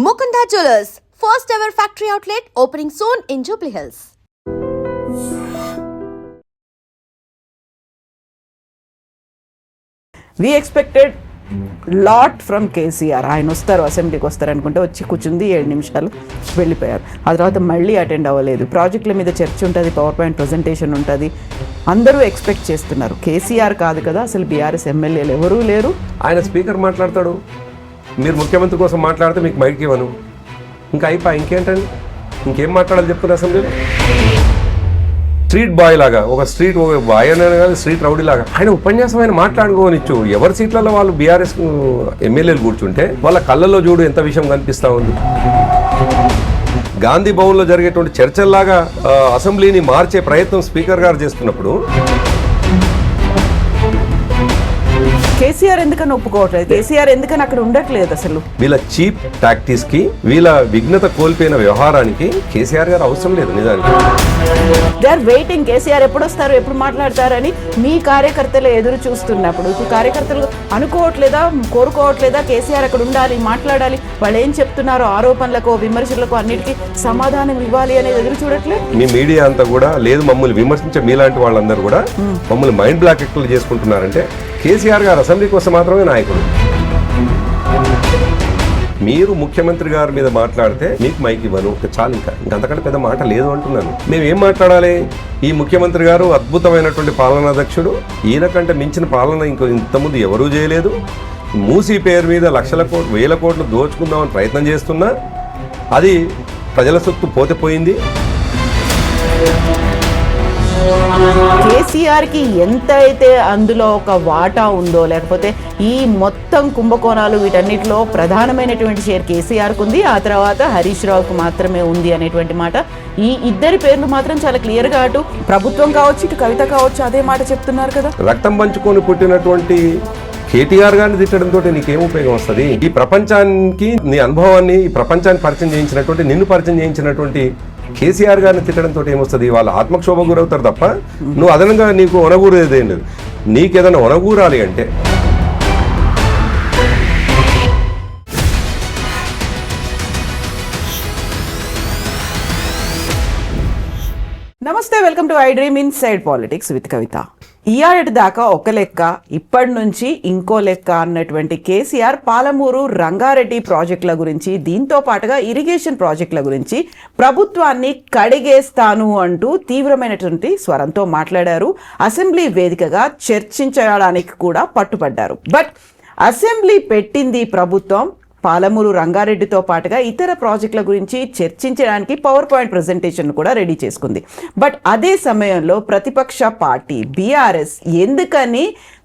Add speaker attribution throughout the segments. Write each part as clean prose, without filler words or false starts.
Speaker 1: Mukunda Jewellers, first ever factory outlet opening soon in Jubilee Hills.
Speaker 2: We expected lot from KCR. ఆయన వస్తారు, అసెంబ్లీకి వస్తారు అనుకుంటే వచ్చి కూర్చుంది 7 నిమిషాలు వెళ్ళిపోయారు. ఆ తర్వాత మళ్ళీ అటెండ్ అవ్వలేదు. ప్రాజెక్టుల మీద చర్చ ఉంటుంది, పవర్ పాయింట్ ప్రజెంటేషన్ ఉంటుంది. అందరూ ఎక్స్పెక్ట్ చేస్తున్నారు. కేసీఆర్ కాదు కదా, అసలు బీఆర్ఎస్ ఎమ్మెల్యేలు ఎవరూ లేరు.
Speaker 3: ఆయన స్పీకర్ మాట్లాడతాడు, మీరు ముఖ్యమంత్రి కోసం మాట్లాడితే మీకు మైక్ ఇవ్వను, ఇంకా అయిపోయి ఇంకేంటండి, ఇంకేం మాట్లాడాలి చెప్తున్నారు అసెంబ్లీలో. స్ట్రీట్ బాయ్ లాగా, ఒక స్ట్రీట్ బాయ్ అనే కాదు, స్ట్రీట్ రౌడీ లాగా ఆయన ఉపన్యాసం ఆయన మాట్లాడుకోనిచ్చు. ఎవరి సీట్లలో వాళ్ళు బీఆర్ఎస్ ఎమ్మెల్యేలు కూర్చుంటే వాళ్ళ కళ్ళల్లో చూడు ఎంత విషయం కనిపిస్తూ ఉంది. గాంధీ భవన్లో జరిగేటువంటి చర్చల్లాగా అసెంబ్లీని మార్చే ప్రయత్నం స్పీకర్ గారు చేస్తున్నప్పుడు
Speaker 2: కేసీఆర్ ఎందుకని ఒప్పుకోవట్లేదు? కేసీఆర్ ఎందుకని అక్కడ ఉండట్లేదు? అసలు
Speaker 3: వీళ్ళ చీప్ టాక్టిక్స్ కి, వీళ్ళ విఘ్నత కోల్పోయిన వ్యవహారానికి కేసీఆర్ గారు అవసరం లేదు. నిజానికి
Speaker 2: దే ఆర్ వెయిటింగ్. కేసీఆర్ ఎప్పుడు వస్తారు, ఎప్పుడు మాట్లాడతారని మీ కార్యకర్తలు ఎదురు చూస్తున్నప్పుడు ఇప్పుడు కార్యకర్తలు అనుకోవట్లేదా, కోరుకోవట్లేదా కేసీఆర్ అక్కడ ఉండాలి, మాట్లాడాలి, వాళ్ళు ఏం చెప్తున్నారో ఆరోపణలకు, విమర్శలకు అన్నిటికీ సమాధానం ఇవ్వాలి అనేది ఎదురు చూడట్లేదు.
Speaker 3: మీ మీడియా అంతా కూడా లేదు, మమ్మల్ని విమర్శించే మీలాంటి వాళ్ళందరూ కూడా మమ్మల్ని మైండ్ బ్లాక్ ఎక్కువ చేసుకుంటున్నారంటే కేసీఆర్ గారు అసెంబ్లీ కోసం మాత్రమే నాయకుడు. మీరు ముఖ్యమంత్రి గారి మీద మాట్లాడితే మీకు మైక్ ఇవ్వను, చాలు, ఇంకంతకంటే పెద్ద మాట లేదు అంటున్నాను. మేము ఏం మాట్లాడాలి? ఈ ముఖ్యమంత్రి గారు అద్భుతమైనటువంటి పాలనాధ్యక్షుడు, ఈయన కంటే మించిన పాలన ఇంతకుముందు ఎవరూ చేయలేదు. మూసీ పేరు మీద లక్షల కోట్లు, వేల కోట్లు దోచుకుందామని ప్రయత్నం చేస్తున్నా అది ప్రజల సొత్తు పోతే.
Speaker 2: కేసీఆర్కి ఎంత అయితే అందులో ఒక వాటా ఉందో, లేకపోతే ఈ మొత్తం కుంభకోణాలు వీటన్నిటిలో ప్రధానమైనటువంటి షేర్ కేసీఆర్కు ఉంది, ఆ తర్వాత హరీష్ రావుకు మాత్రమే ఉంది అనేటువంటి మాట. ఈ ఇద్దరి పేర్లు మాత్రం చాలా క్లియర్గా అటు ప్రభుత్వం కావచ్చు, ఇటు కవిత కావచ్చు అదే మాట చెప్తున్నారు కదా.
Speaker 3: రక్తం పంచుకొని పుట్టినటువంటి కేటీఆర్ గారిని తిట్టడంతో నీకేం ఉపయోగం వస్తుంది? ఈ ప్రపంచానికి నీ అనుభవాన్ని, ఈ ప్రపంచాన్ని పరిచయం చేయించినటువంటి, నిన్ను పరిచయం చేయించినటువంటి కేసీఆర్ గారిని తిట్టడంతో ఏమొస్తుంది? వాళ్ళు ఆత్మక్షోభ గురవుతారు తప్ప నువ్వు అదనంగా నీకు ఒనగూరేదేం లేదు. నీకేదైనా ఒనగూరాలి అంటే
Speaker 2: నమస్తే, welcome to I dream inside politics with Kavitha. ఇయాటి దాకా ఒక లెక్క, ఇప్పటి నుంచి ఇంకో లెక్క అన్నటువంటి కేసీఆర్ పాలమూరు రంగారెడ్డి ప్రాజెక్టుల గురించి, దీంతో పాటుగా ఇరిగేషన్ ప్రాజెక్టుల గురించి ప్రభుత్వాన్ని కడిగేస్తాను అంటూ తీవ్రమైనటువంటి స్వరంతో మాట్లాడారు. అసెంబ్లీ వేదికగా చర్చించడానికి కూడా పట్టుపడ్డారు. బట్ అసెంబ్లీ పెట్టింది ప్రభుత్వం, పాలమూరు రంగారెడ్డితో పాటుగా ఇతర ప్రాజెక్టుల గురించి చర్చించడానికి పవర్ పాయింట్ ప్రజెంటేషన్ కూడా రెడీ చేసుకుంది. బట్ అదే సమయంలో ప్రతిపక్ష పార్టీ బీఆర్ఎస్ ఎందుకని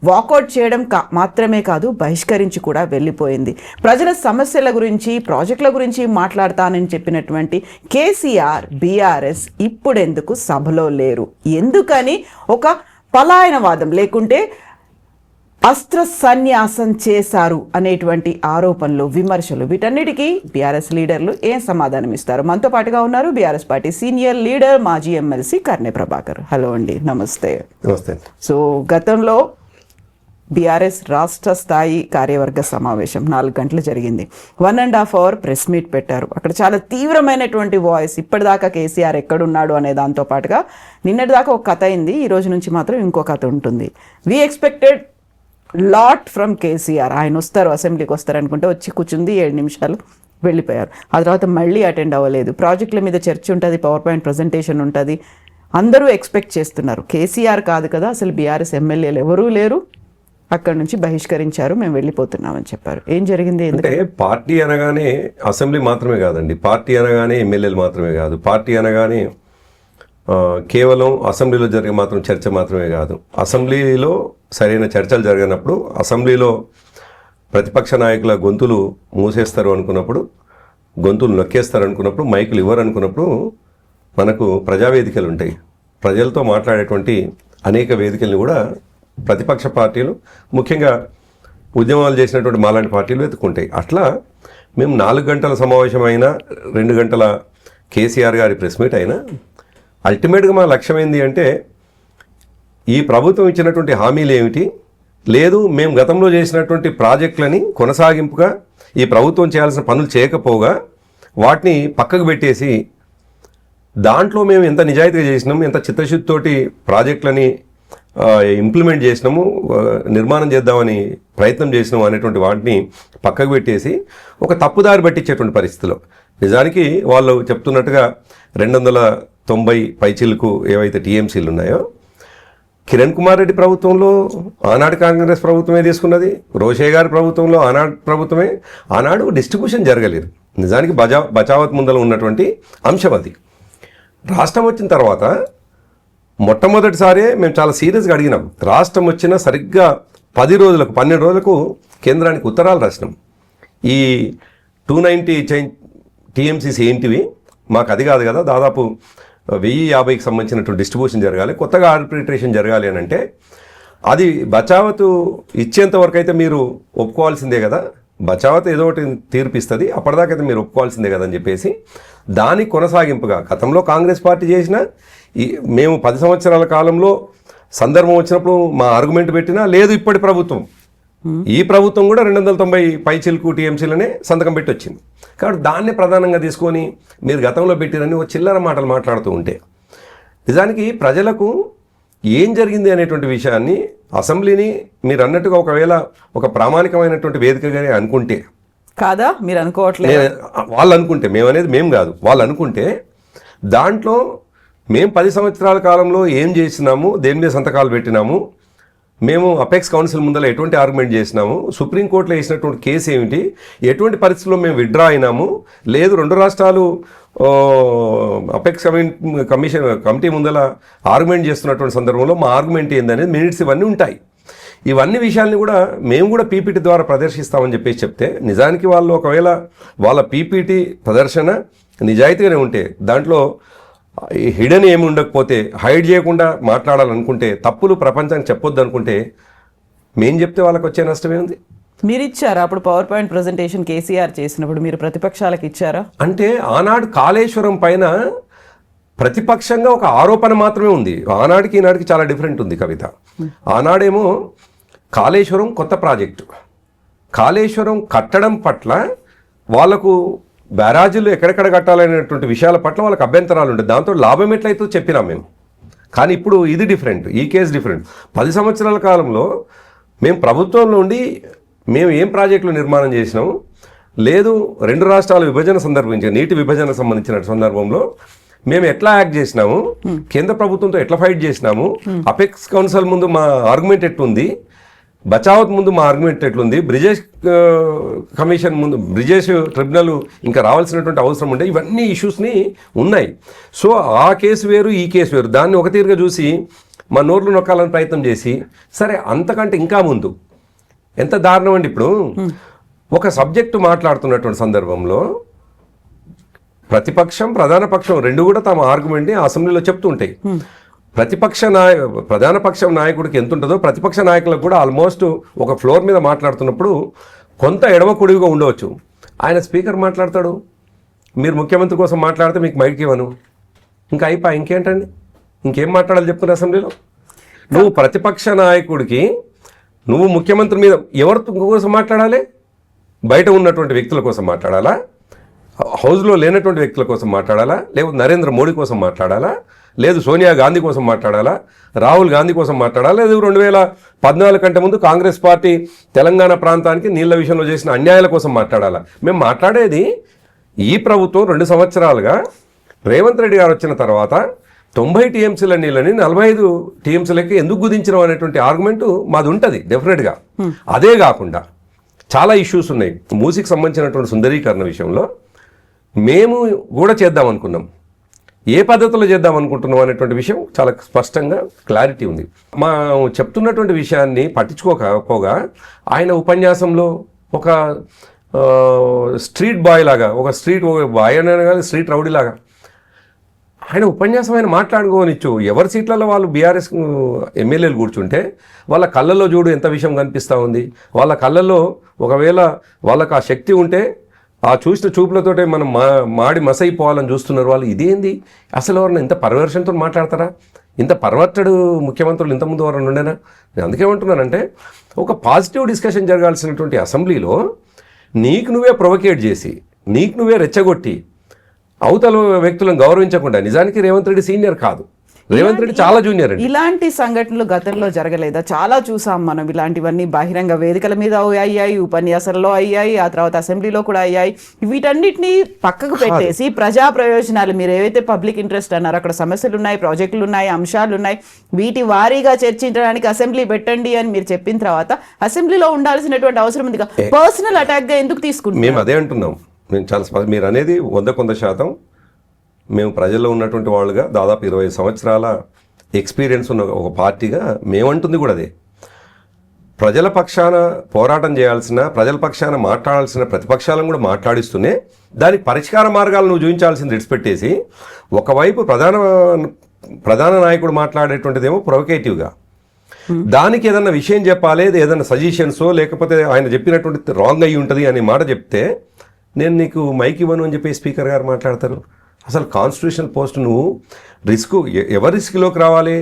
Speaker 2: వాకౌట్ చేయడం మాత్రమే కాదు, బహిష్కరించి కూడా వెళ్ళిపోయింది. ప్రజల సమస్యల గురించి, ప్రాజెక్టుల గురించి మాట్లాడతానని చెప్పినటువంటి కేసీఆర్, బీఆర్ఎస్ ఇప్పుడెందుకు సభలో లేరు? ఎందుకని ఒక పలాయనవాదం లేకుంటే అస్త్ర సన్యాసం చేశారు అనేటువంటి ఆరోపణలు, విమర్శలు, వీటన్నిటికీ బీఆర్ఎస్ లీడర్లు ఏం సమాధానం ఇస్తారు? మనతో పాటుగా ఉన్నారు బీఆర్ఎస్ పార్టీ సీనియర్ లీడర్, మాజీ ఎమ్మెల్సీ కర్నె ప్రభాకర్. హలో అండి, నమస్తే.
Speaker 3: నమస్తే.
Speaker 2: సో గతంలో బీఆర్ఎస్ రాష్ట్ర స్థాయి కార్యవర్గ సమావేశం 4 గంటలు జరిగింది. 1.5 అవర్ ప్రెస్ మీట్ పెట్టారు. అక్కడ చాలా తీవ్రమైనటువంటి వాయిస్, ఇప్పటిదాకా కేసీఆర్ ఎక్కడున్నాడు అనే దాంతో పాటుగా నిన్నటిదాకా ఒక కథ అయింది, ఈ రోజు నుంచి మాత్రం ఇంకో కథ ఉంటుంది. We expected lot from KCR. ఆయన వస్తారు, అసెంబ్లీకి వస్తారు అనుకుంటే వచ్చి కూర్చుంది 7 నిమిషాలు వెళ్ళిపోయారు. ఆ తర్వాత మళ్ళీ అటెండ్ అవ్వలేదు. ప్రాజెక్టుల మీద చర్చ ఉంటుంది, పవర్ పాయింట్ ప్రజెంటేషన్ ఉంటుంది. అందరూ ఎక్స్పెక్ట్ చేస్తున్నారు. కేసీఆర్ కాదు కదా, అసలు బీఆర్ఎస్ ఎమ్మెల్యేలు ఎవరూ లేరు, అక్కడ నుంచి బహిష్కరించారు, మేము వెళ్ళిపోతున్నామని చెప్పారు. ఏం జరిగింది?
Speaker 3: అంటే పార్టీ అనగానే అసెంబ్లీ మాత్రమే కాదండి, పార్టీ అనగానే ఎమ్మెల్యేలు మాత్రమే కాదు, పార్టీ అనగానే కేవలం అసెంబ్లీలో జరిగే మాత్రం చర్చ మాత్రమే కాదు. అసెంబ్లీలో సరైన చర్చలు జరిగినప్పుడు, అసెంబ్లీలో ప్రతిపక్ష నాయకుల గొంతులు మూసేస్తారు అనుకున్నప్పుడు, గొంతులు నొక్కేస్తారు అనుకున్నప్పుడు, మైకులు ఇవ్వరు అనుకున్నప్పుడు మనకు ప్రజావేదికలు ఉంటాయి. ప్రజలతో మాట్లాడేటువంటి అనేక వేదికల్ని కూడా ప్రతిపక్ష పార్టీలు, ముఖ్యంగా ఉద్యమాలు చేసినటువంటి మాలాంటి పార్టీలు వెతుక్కుంటాయి. అట్లా మేము 4 గంటల సమావేశం అయినా, 2 గంటల కేసీఆర్ గారి ప్రెస్ మీట్ అయినా అల్టిమేట్గా మా లక్ష్యం ఏంటి అంటే, ఈ ప్రభుత్వం ఇచ్చినటువంటి హామీలు ఏమిటి, లేదు మేము గతంలో చేసినటువంటి ప్రాజెక్టులని కొనసాగింపుగా ఈ ప్రభుత్వం చేయాల్సిన పనులు చేయకపోగా వాటిని పక్కకు పెట్టేసి దాంట్లో మేము ఎంత నిజాయితీగా చేసినాము, ఎంత చిత్తశుద్ధితోటి ప్రాజెక్టులని ఇంప్లిమెంట్ చేసినాము, నిర్మాణం చేద్దామని ప్రయత్నం చేసినాము అనేటువంటి వాటిని పక్కకు పెట్టేసి ఒక తప్పుదారి పట్టించేటువంటి పరిస్థితిలో నిజానికి వాళ్ళు చెప్తున్నట్టుగా 290 పైచీలకు ఏవైతే టీఎంసీలు ఉన్నాయో కిరణ్ కుమార్ రెడ్డి ప్రభుత్వంలో ఆనాడు కాంగ్రెస్ ప్రభుత్వమే తీసుకున్నది, రోషే గారి ప్రభుత్వంలో ఆనాడు ప్రభుత్వమే, ఆనాడు డిస్ట్రిబ్యూషన్ జరగలేదు. నిజానికి బచావత్ ముందర ఉన్నటువంటి అంశం అది. రాష్ట్రం వచ్చిన తర్వాత మొట్టమొదటిసారే మేము చాలా సీరియస్గా అడిగినాం. రాష్ట్రం వచ్చిన సరిగ్గా 10 రోజులకు 12 రోజులకు కేంద్రానికి ఉత్తరాలు రాసినాం. ఈ 290 టీఎంసీస్ ఏంటివి, మాకు అది కాదు కదా, దాదాపు 1050కి సంబంధించినటువంటి డిస్ట్రిబ్యూషన్ జరగాలి, కొత్తగా ఆర్బిట్రేషన్ జరగాలి అని అంటే అది బచావత్ ఇచ్చేంత వరకు అయితే మీరు ఒప్పుకోవాల్సిందే కదా, బచావత్ ఏదో ఒకటి తీర్పిస్తుంది, అప్పటిదాకైతే మీరు ఒప్పుకోవాల్సిందే కదా అని చెప్పేసి దాని కొనసాగింపుగా గతంలో కాంగ్రెస్ పార్టీ చేసిన మేము 10 సంవత్సరాల కాలంలో సందర్భం వచ్చినప్పుడు మా ఆర్గ్యుమెంట్ పెట్టినా లేదు. ఇప్పటి ప్రభుత్వం ఈ ప్రభుత్వం కూడా 290 పైచిలకు టీఎంసీలనే సంతకం పెట్టి వచ్చింది. కాబట్టి దాన్నే ప్రధానంగా తీసుకొని మీరు గతంలో పెట్టిరని ఒక చిల్లర మాటలు మాట్లాడుతూ ఉంటే నిజానికి ప్రజలకు ఏం జరిగింది అనేటువంటి విషయాన్ని అసెంబ్లీని మీరు అన్నట్టుగా ఒకవేళ ఒక ప్రామాణికమైనటువంటి వేదికగానే అనుకుంటే
Speaker 2: కాదా, మీరు అనుకోవట్లేదు,
Speaker 3: వాళ్ళు అనుకుంటే, మేము అనేది మేము కాదు, వాళ్ళు అనుకుంటే దాంట్లో మేము 10 సంవత్సరాల కాలంలో ఏం చేసినాము, దేని మీద సంతకాలు పెట్టినాము, మేము అపెక్స్ కౌన్సిల్ ముందర ఎటువంటి ఆర్గ్యుమెంట్ చేసినాము, సుప్రీంకోర్టులో వేసినటువంటి కేసు ఏమిటి, ఎటువంటి పరిస్థితుల్లో మేము విత్డ్రా అయినాము, లేదు 2 రాష్ట్రాలు అపెక్స్ కమిటీ ముందర ఆర్గ్యుమెంట్ చేస్తున్నటువంటి సందర్భంలో మా ఆర్గ్యుమెంట్ ఏందనేది మినిట్స్ ఇవన్నీ ఉంటాయి. ఇవన్నీ విషయాల్ని కూడా మేము కూడా పీపీటీ ద్వారా ప్రదర్శిస్తామని చెప్పేసి చెప్తే నిజానికి వాళ్ళు ఒకవేళ వాళ్ళ పీపీటీ ప్రదర్శన నిజాయితీగానే ఉంటే దాంట్లో హిడెన్ ఏమి ఉండకపోతే హైడ్ చేయకుండా మాట్లాడాలనుకుంటే తప్పులు ప్రపంచానికి చెప్పొద్దు అనుకుంటే మేం చెప్తే వాళ్ళకి వచ్చే నష్టమే ఉంది.
Speaker 2: మీరు ఇచ్చారా అప్పుడు పవర్ పాయింట్ ప్రజెంటేషన్ కేసీఆర్ చేసినప్పుడు మీరు ప్రతిపక్షాలకు ఇచ్చారా?
Speaker 3: అంటే ఆనాడు కాళేశ్వరం పైన ప్రతిపక్షంగా ఒక ఆరోపణ మాత్రమే ఉంది. ఆనాడికి ఈనాడికి చాలా డిఫరెంట్ ఉంది కవిత. ఆనాడేమో కాళేశ్వరం కొత్త ప్రాజెక్టు, కాళేశ్వరం కట్టడం పట్ల వాళ్ళకు బ్యారాజీలు ఎక్కడెక్కడ కట్టాలనేటువంటి విషయాల పట్ల వాళ్ళకి అభ్యంతరాలు ఉంటాయి. దాంతో లాభం ఎట్లయితే చెప్పినాం మేము. కానీ ఇప్పుడు ఇది డిఫరెంట్, ఈ కేసు డిఫరెంట్. 10 సంవత్సరాల కాలంలో మేము ప్రభుత్వంలో ఉండి మేము ఏం ప్రాజెక్టులు నిర్మాణం చేసినాము, లేదు 2 రాష్ట్రాల విభజన సందర్భించి నీటి విభజన సంబంధించిన సందర్భంలో మేము ఎట్లా యాక్ట్ చేసినాము, కేంద్ర ప్రభుత్వంతో ఎట్లా ఫైట్ చేసినాము, అపెక్స్ కౌన్సిల్ ముందు మా ఆర్గ్యుమెంట్ ఎట్లుంది, బచావత్ ముందు మా ఆర్గ్యుమెంట్ ఎట్లుంది, బ్రిజేష్ కమిషన్ ముందు బ్రిజేష్ ట్రిబ్యునల్ ఇంకా రావాల్సినటువంటి అవసరం ఉండే, ఇవన్నీ ఇష్యూస్ని ఉన్నాయి. సో ఆ కేసు వేరు ఈ కేసు వేరు, దాన్ని ఒక తీరుగా చూసి మా నోర్లు నొక్కాలని ప్రయత్నం చేసి సరే అంతకంటే ఇంకా ముందు ఎంత దారుణం అండి. ఇప్పుడు ఒక సబ్జెక్టు మాట్లాడుతున్నటువంటి సందర్భంలో ప్రతిపక్షం ప్రధాన పక్షం 2 కూడా తమ ఆర్గ్యుమెంట్ని అసెంబ్లీలో చెప్తూ ఉంటాయి. ప్రధాన పక్షం నాయకుడికి ఎంత ఉంటుందో ప్రతిపక్ష నాయకులకు కూడా ఆల్మోస్ట్ ఒక ఫ్లోర్ మీద మాట్లాడుతున్నప్పుడు కొంత ఎడమ కుడివిగా ఉండవచ్చు. ఆయన స్పీకర్ మాట్లాడతాడు, మీరు ముఖ్యమంత్రి కోసం మాట్లాడితే మీకు మైక్ ఇవ్వను, ఇంకా అయిపోయి ఇంకేంటండి, ఇంకేం మాట్లాడాలి చెప్పుకునే అసెంబ్లీలో. నువ్వు ప్రతిపక్ష నాయకుడికి నువ్వు ముఖ్యమంత్రి మీద ఎవరి కోసం మాట్లాడాలి, బయట ఉన్నటువంటి వ్యక్తుల కోసం మాట్లాడాలా, హౌస్లో లేనటువంటి వ్యక్తుల కోసం మాట్లాడాలా, లేకపోతే నరేంద్ర మోడీ కోసం మాట్లాడాలా, లేదు సోనియా గాంధీ కోసం మాట్లాడాలా, రాహుల్ గాంధీ కోసం మాట్లాడాలా, లేదు 2014 కంటే ముందు కాంగ్రెస్ పార్టీ తెలంగాణ ప్రాంతానికి నీళ్ల విషయంలో చేసిన అన్యాయాల కోసం మాట్లాడాలా? మేము మాట్లాడేది ఈ ప్రభుత్వం 2 సంవత్సరాలుగా రేవంత్ రెడ్డి గారు వచ్చిన తర్వాత 90 టీఎంసీల నీళ్ళని 45 టీఎంసీలకి ఎందుకు కుదించడం అనేటువంటి ఆర్గ్యుమెంట్ మాది ఉంటుంది డెఫినెట్గా. అదే కాకుండా చాలా ఇష్యూస్ ఉన్నాయి. మూసీకి సంబంధించినటువంటి సుందరీకరణ విషయంలో మేము కూడా చేద్దాం అనుకున్నాం, ఏ పద్ధతిలో చేద్దాం అనుకుంటున్నాం అనేటువంటి విషయం చాలా స్పష్టంగా క్లారిటీ ఉంది. మా చెప్తున్నటువంటి విషయాన్ని పట్టించుకోకపోగా ఆయన ఉపన్యాసంలో ఒక స్ట్రీట్ బాయ్ లాగా, ఒక బాయ్ అనే కానీ స్ట్రీట్ రౌడీ లాగా ఆయన ఉపన్యాసం ఆయన మాట్లాడుకోనిచ్చు. ఎవరి సీట్లలో వాళ్ళు బీఆర్ఎస్ ఎమ్మెల్యేలు కూర్చుంటే వాళ్ళ కళ్ళల్లో చూడు ఎంత విషయం కనిపిస్తూ ఉంది. వాళ్ళ కళ్ళల్లో ఒకవేళ వాళ్ళకు ఆ శక్తి ఉంటే ఆ చూసిన చూపులతోటే మనం మాడి మసైపోవాలని చూస్తున్నారు వాళ్ళు. ఇదేంది అసలు? ఎవరన్నా ఇంత పర్వర్షన్తో మాట్లాడతారా? ఇంత పర్వర్టెడ్ ముఖ్యమంత్రులు ఇంతకుముందు ఎవరన్నా ఉండేనా? నేను అందుకేమంటున్నానంటే ఒక పాజిటివ్ డిస్కషన్ జరగాల్సినటువంటి అసెంబ్లీలో నీకు నువ్వే ప్రొవోకేట్ చేసి నీకు నువ్వే రెచ్చగొట్టి అవతల వ్యక్తులను గౌరవించకుండా, నిజానికి రేవంత్ రెడ్డి సీనియర్ కాదు, రేవంత్ రెడ్డి చాలా జూనియర్ అండి.
Speaker 2: ఇలాంటి సంఘటనలు గతంలో జరగలేదా? చాలా చూసాం మనం ఇలాంటివన్నీ. బహిరంగ వేదికల మీద అయ్యాయి, ఉపన్యాసాల్లో అయ్యాయి, ఆ తర్వాత అసెంబ్లీలో కూడా అయ్యాయి. వీటన్నిటిని పక్కకు పెట్టేసి ప్రజా ప్రయోజనాలు, మీరు ఏవైతే పబ్లిక్ ఇంట్రెస్ట్ అన్నారు, అక్కడ సమస్యలు ఉన్నాయి, ప్రాజెక్టులు ఉన్నాయి, అంశాలు ఉన్నాయి, వీటి వారీగా చర్చించడానికి అసెంబ్లీ పెట్టండి అని మీరు చెప్పిన తర్వాత అసెంబ్లీలో ఉండాల్సినటువంటి అవసరం ఉంది. పర్సనల్ అటాక్ గా ఎందుకు తీసుకుంటున్నాం?
Speaker 3: మేము అదే అంటున్నాం. మేము చాలా మీరు అనేది 100% మేము ప్రజల్లో ఉన్నటువంటి వాళ్ళుగా దాదాపు 20 సంవత్సరాల ఎక్స్పీరియన్స్ ఉన్న ఒక పార్టీగా మేమంటుంది కూడా అదే. ప్రజల పక్షాన పోరాటం చేయాల్సిన, ప్రజల పక్షాన మాట్లాడాల్సిన ప్రతిపక్షాలను కూడా మాట్లాడిస్తూనే దానికి పరిష్కార మార్గాలు నువ్వు చూపించాల్సింది విడిచిపెట్టేసి ఒకవైపు ప్రధాన నాయకుడు మాట్లాడేటువంటిదేమో ప్రొవకేటివ్గా, దానికి ఏదన్నా విషయం చెప్పాలి, ఏదైనా సజెషన్సో లేకపోతే ఆయన చెప్పినటువంటి రాంగ్ అయ్యి ఉంటుంది అనే మాట చెప్తే నేను నీకు మైక్ ఇవ్వను అని చెప్పి స్పీకర్ గారు మాట్లాడతారు. అసలు కాన్స్టిట్యూషన్ పోస్ట్ నువ్వు ఎవరి రిస్క్లోకి రావాలి?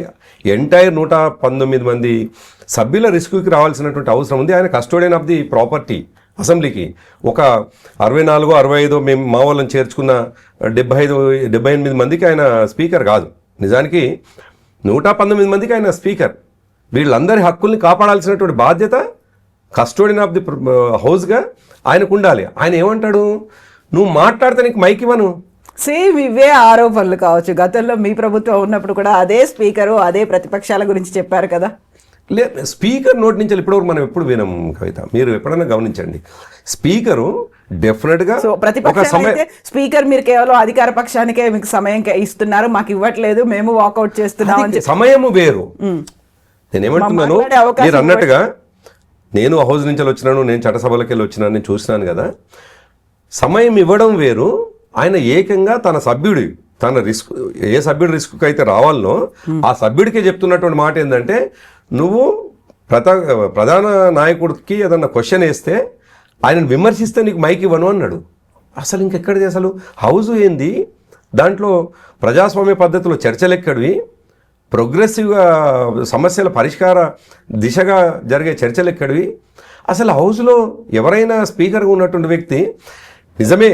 Speaker 3: ఎంటైర్ 119 మంది సభ్యుల రిస్క్కి రావాల్సినటువంటి అవసరం ఉంది. ఆయన కస్టోడియన్ ఆఫ్ ది ప్రాపర్టీ అసెంబ్లీకి. ఒక 64, 65 మేము మా వాళ్ళని చేర్చుకున్న 78 మందికి ఆయన స్పీకర్ కాదు. నిజానికి 119 మందికి ఆయన స్పీకర్. వీళ్ళందరి హక్కుల్ని కాపాడాల్సినటువంటి బాధ్యత కస్టోడియన్ ఆఫ్ ది హౌస్గా ఆయనకు ఉండాలి. ఆయన ఏమంటాడు, నువ్వు మాట్లాడితే నీకు మైక్ ఇవ్వను.
Speaker 2: సేమ్ ఇవే ఆరోపణలు కావచ్చు. గతంలో మీ ప్రభుత్వం ఉన్నప్పుడు కూడా అదే స్పీకరు అదే ప్రతిపక్షాల గురించి చెప్పారు కదా.
Speaker 3: లేదు, స్పీకర్ నోటి నుంచి ఇప్పటివరకు మనం ఎప్పుడు వినం కవిత. మీరు ఎప్పుడైనా గమనించండి, స్పీకరు డెఫినెట్గా
Speaker 2: ప్రతిపక్షం అయితే స్పీకర్ మీరు కేవలం అధికార పక్షానికే మీకు సమయం ఇస్తున్నారు, మాకు ఇవ్వట్లేదు, మేము వాకౌట్ చేస్తున్నాం.
Speaker 3: సమయము వేరు. నేనేమంటున్నాను, మీరు అన్నట్టుగా నేను హౌస్ నుంచి వచ్చినాను, నేను చట్టసభలకు వెళ్ళి వచ్చినాను, నేను చూసినాను కదా. సమయం ఇవ్వడం వేరు. ఆయన ఏకంగా తన సభ్యుడి, తన రిస్క్, ఏ సభ్యుడి రిస్క్ అయితే రావాలనో ఆ సభ్యుడికే చెప్తున్నటువంటి మాట ఏంటంటే, నువ్వు ప్రధాన నాయకుడికి ఏదన్నా క్వశ్చన్ వేస్తే ఆయనను విమర్శిస్తే నీకు మైక్ ఇవ్వను అన్నాడు. అసలు ఇంకెక్కడిది? అసలు హౌస్ ఏంది? దాంట్లో ప్రజాస్వామ్య పద్ధతిలో చర్చలు ఎక్కడివి? ప్రోగ్రెసివ్గా సమస్యల పరిష్కార దిశగా జరిగే చర్చలు ఎక్కడివి? అసలు హౌస్లో ఎవరైనా స్పీకర్గా ఉన్నటువంటి వ్యక్తి నిజమే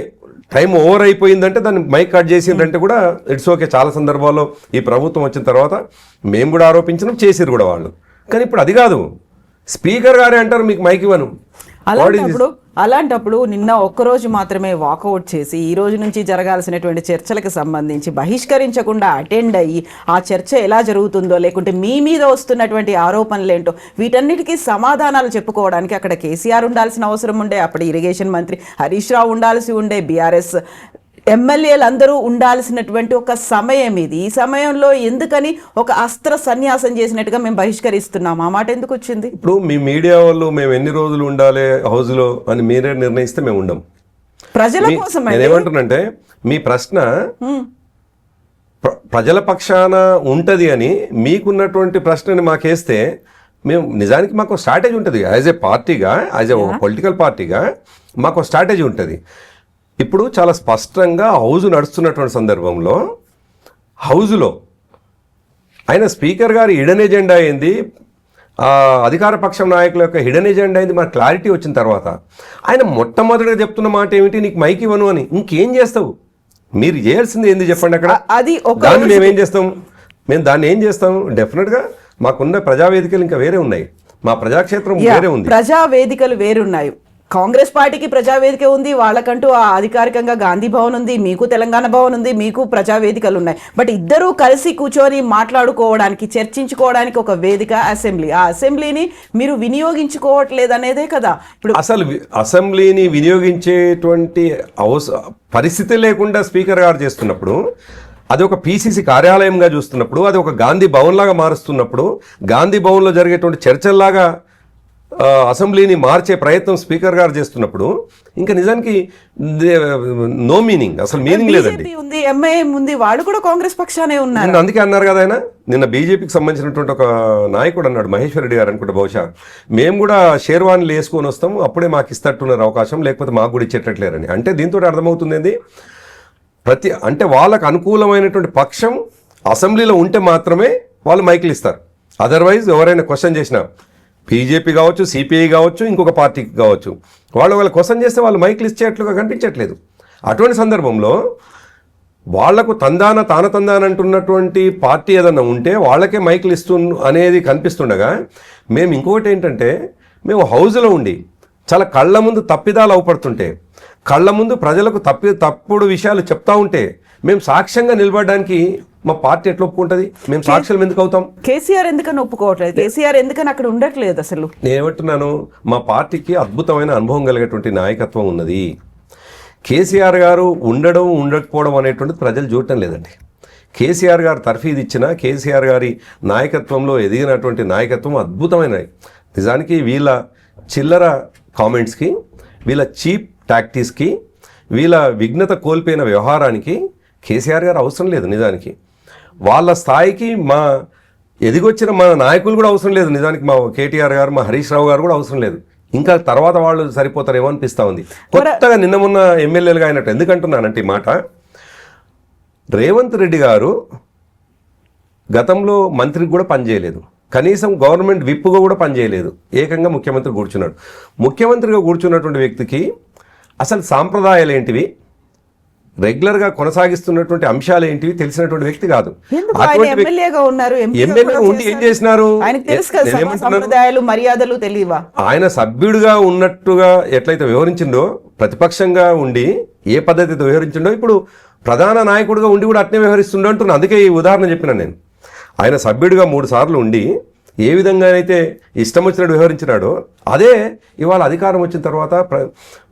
Speaker 3: టైం ఓవర్ అయిపోయిందంటే దాన్ని మైక్ కట్ చేసిందంటే కూడా ఇట్స్ ఓకే. చాలా సందర్భాల్లో ఈ ప్రభుత్వం వచ్చిన తర్వాత మేము కూడా ఆరోపించినాం, చేసిరు కూడా వాళ్ళు. కానీ ఇప్పుడు అది కాదు, స్పీకర్ గారే అంటారు మీకు మైక్ ఇవ్వను.
Speaker 2: అలాంటప్పుడు నిన్న ఒక్కరోజు మాత్రమే వాకౌట్ చేసి ఈ రోజు నుంచి జరగాల్సినటువంటి చర్చలకు సంబంధించి బహిష్కరించకుండా అటెండ్ అయ్యి ఆ చర్చ ఎలా జరుగుతుందో, లేకుంటే మీ మీద వస్తున్నటువంటి ఆరోపణలు ఏంటో వీటన్నిటికీ సమాధానాలు చెప్పుకోవడానికి అక్కడ కేసీఆర్ ఉండాల్సిన అవసరం ఉండే, అప్పుడు ఇరిగేషన్ మంత్రి హరీష్ రావు ఉండాల్సి ఉండే, బీఆర్ఎస్ ఎమ్మెల్యేలు అందరూ ఉండాల్సినటువంటి ఒక సమయం ఇది. ఈ సమయంలో ఎందుకని ఒక అస్త్ర సన్యాసం చేసినట్టుగా మేము బహిష్కరిస్తున్నాం? ఆ మాట ఎందుకు వచ్చింది?
Speaker 3: ఇప్పుడు మీ మీడియా వాళ్ళు మేము ఎన్ని రోజులు ఉండాలి హౌస్లో అని మీరే నిర్ణయిస్తే మేము ఉండం.
Speaker 2: ప్రజల కోసం
Speaker 3: నేనేమంటున్నంటే, మీ ప్రశ్న ప్రజల పక్షాన ఉంటది అని మీకున్నటువంటి ప్రశ్నని మాకేస్తే మేము నిజానికి మాకు స్ట్రాటజీ ఉంటుంది. యాజ్ ఏ పార్టీగా, యాజ్ ఏ పొలిటికల్ పార్టీగా మాకు స్ట్రాటజీ ఉంటుంది. ఇప్పుడు చాలా స్పష్టంగా హౌస్ నడుస్తున్నటువంటి సందర్భంలో హౌస్లో ఆయన స్పీకర్ గారి హిడెన్ ఎజెండా ఏంది, అధికార పక్షం నాయకుల యొక్క హిడెన్ ఎజెండా ఏంది మన క్లారిటీ వచ్చిన తర్వాత ఆయన మొట్టమొదటిగా చెప్తున్న మాట ఏమిటి, నీకు మైక్ ఇవ్వను అని. ఇంకేం చేస్తావు? మీరు చేయాల్సింది ఏంది చెప్పండి అక్కడ. దాన్ని మేమేం చేస్తాం? మేము దాన్ని ఏం చేస్తాం? డెఫినెట్గా మాకున్న ప్రజావేదికలు ఇంకా వేరే ఉన్నాయి, మా ప్రజాక్షేత్రం వేరే ఉంది.
Speaker 2: ప్రజావేదికలు వేరున్నాయి. కాంగ్రెస్ పార్టీకి ప్రజావేదిక ఉంది, వాళ్ళకంటూ అధికారికంగా గాంధీ భవన్ ఉంది, మీకు తెలంగాణ భవన్ ఉంది, మీకు ప్రజావేదికలు ఉన్నాయి. బట్ ఇద్దరూ కలిసి కూర్చొని మాట్లాడుకోవడానికి, చర్చించుకోవడానికి ఒక వేదిక అసెంబ్లీ. ఆ అసెంబ్లీని మీరు వినియోగించుకోవట్లేదు అనేదే కదా. ఇప్పుడు
Speaker 3: అసలు అసెంబ్లీని వినియోగించేటువంటి పరిస్థితి లేకుండా స్పీకర్ గారు చేస్తున్నప్పుడు, అది ఒక పీసీసీ కార్యాలయంగా చూస్తున్నప్పుడు, అది ఒక గాంధీ భవన్ లాగా మారుస్తున్నప్పుడు, గాంధీ భవన్లో జరిగేటువంటి చర్చల్లాగా అసెంబ్లీని మార్చే ప్రయత్నం స్పీకర్ గారు చేస్తున్నప్పుడు ఇంకా నిజానికి నో మీనింగ్, అసలు మీనింగ్ లేదండి.
Speaker 2: ఉంది, ఎంఐఎం ఉంది, వాళ్ళు కూడా కాంగ్రెస్ పక్షానే ఉన్నారు.
Speaker 3: అందుకే అన్నారు కదా ఆయన నిన్న బీజేపీకి సంబంధించినటువంటి ఒక నాయకుడు అన్నాడు, మహేశ్వర్ రెడ్డి గారు అనుకుంటా, బహుశా మేము కూడా షేర్వాణిలు వేసుకొని వస్తాం, అప్పుడే మాకు ఇస్తట్టున్నారు అవకాశం, లేకపోతే మాకు కూడా ఇచ్చేటట్లేరని. అంటే దీంతో అర్థమవుతుంది అంటే వాళ్ళకు అనుకూలమైనటువంటి పక్షం అసెంబ్లీలో ఉంటే మాత్రమే వాళ్ళు మైకులు ఇస్తారు. అదర్వైజ్ ఎవరైనా క్వశ్చన్ చేసినా బీజేపీ కావచ్చు, సిపిఐ కావచ్చు, ఇంకొక పార్టీకి కావచ్చు, వాళ్ళ క్వశ్చన్ చేస్తే వాళ్ళు మైక్లు ఇచ్చేట్లుగా కనిపించట్లేదు. అటువంటి సందర్భంలో వాళ్లకు తాన అంటున్నటువంటి పార్టీ ఏదన్నా ఉంటే వాళ్ళకే మైకులు అనేది కనిపిస్తుండగా, మేము ఇంకొకటి ఏంటంటే, మేము హౌజ్లో ఉండి చాలా కళ్ళ ముందు తప్పిదాలు అవపడుతుంటే, కళ్ళ ముందు ప్రజలకు తప్పుడు విషయాలు చెప్తా ఉంటే, మేము సాక్ష్యంగా నిలబడడానికి మా పార్టీ ఎట్లా ఒప్పుకుంటుంది? మేము సాక్ష్యం ఎందుకు అవుతాం?
Speaker 2: కేసీఆర్ ఎందుకని ఒప్పుకోవట్లేదు? కేసీఆర్ ఎందుకని అక్కడ ఉండట్లేదు? అసలు
Speaker 3: నేనేమంటున్నాను, మా పార్టీకి అద్భుతమైన అనుభవం కలిగేటువంటి నాయకత్వం ఉన్నది. కేసీఆర్ గారు ఉండడం ఉండకపోవడం అనేటువంటిది ప్రజలు చూడటం లేదండి. కేసీఆర్ గారు తర్ఫీదు ఇచ్చిన, కేసీఆర్ గారి నాయకత్వంలో ఎదిగినటువంటి నాయకత్వం అద్భుతమైనది. నిజానికి వీళ్ళ చిల్లర కామెంట్స్కి, వీళ్ళ చీప్ టాక్టిక్స్కి, వీళ్ళ విఘ్నత కోల్పోయిన వ్యవహారానికి కేసీఆర్ గారు అవసరం లేదు. నిజానికి వాళ్ళ స్థాయికి మా ఎదిగొచ్చిన మా నాయకులు కూడా అవసరం లేదు. నిజానికి మా కేటీఆర్ గారు, మా హరీష్ రావు గారు కూడా అవసరం లేదు. ఇంకా తర్వాత వాళ్ళు సరిపోతారేమో అనిపిస్తూ ఉంది. కొత్తగా నిన్న మొన్న ఎమ్మెల్యేలుగా అయినట్టు. ఎందుకంటున్నానంటే ఈ మాట, రేవంత్ రెడ్డి గారు గతంలో మంత్రికి కూడా పనిచేయలేదు, కనీసం గవర్నమెంట్ విప్పుగా కూడా పనిచేయలేదు, ఏకంగా ముఖ్యమంత్రి కూర్చున్నాడు. ముఖ్యమంత్రిగా కూర్చున్నటువంటి వ్యక్తికి అసలు సాంప్రదాయాలు ఏంటివి, రెగ్యులర్గా కొనసాగిస్తున్నటువంటి అంశాలు ఏంటివి తెలిసినటువంటి వ్యక్తి కాదు.
Speaker 2: ఎమ్మెల్యేగా
Speaker 3: ఉండి ఏం చేసినారు?
Speaker 2: మర్యాదలు తెలియవా?
Speaker 3: ఆయన సభ్యుడిగా ఉన్నట్టుగా ఎట్లయితే వ్యవహరించిండో, ప్రతిపక్షంగా ఉండి ఏ పద్ధతితో వ్యవహరించిండో, ఇప్పుడు ప్రధాన నాయకుడిగా ఉండి కూడా అట్నే వ్యవహరిస్తుండో అంటున్నా. అందుకే ఈ ఉదాహరణ చెప్పిన నేను. ఆయన సభ్యుడిగా 3 సార్లు ఉండి ఏ విధంగానైతే ఇష్టం వచ్చినట్టు వ్యవహరించినాడో, అదే ఇవాళ అధికారం వచ్చిన తర్వాత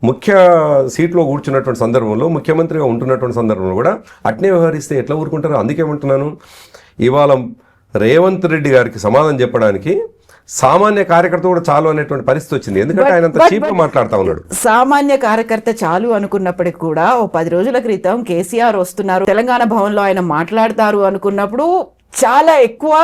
Speaker 3: ముఖ్య సీట్లో కూర్చున్నటువంటి సందర్భంలో, ముఖ్యమంత్రిగా ఉంటున్నటువంటి సందర్భంలో కూడా అట్నే వ్యవహరిస్తే ఎట్లా ఊరుకుంటారో. అందుకేమంటున్నాను, ఇవాళ రేవంత్ రెడ్డి గారికి సమాధానం చెప్పడానికి సామాన్య కార్యకర్త కూడా చాలు అనేటువంటి పరిస్థితి వచ్చింది. ఎందుకంటే ఆయన అంత చీప్ మాట్లాడుతూ ఉన్నాడు.
Speaker 2: సామాన్య కార్యకర్త చాలు అనుకున్నప్పటికి కూడా, ఓ 10 రోజుల క్రితం కేసీఆర్ వస్తున్నారు, తెలంగాణ భవన్లో ఆయన మాట్లాడతారు అనుకున్నప్పుడు చాలా ఎక్కువ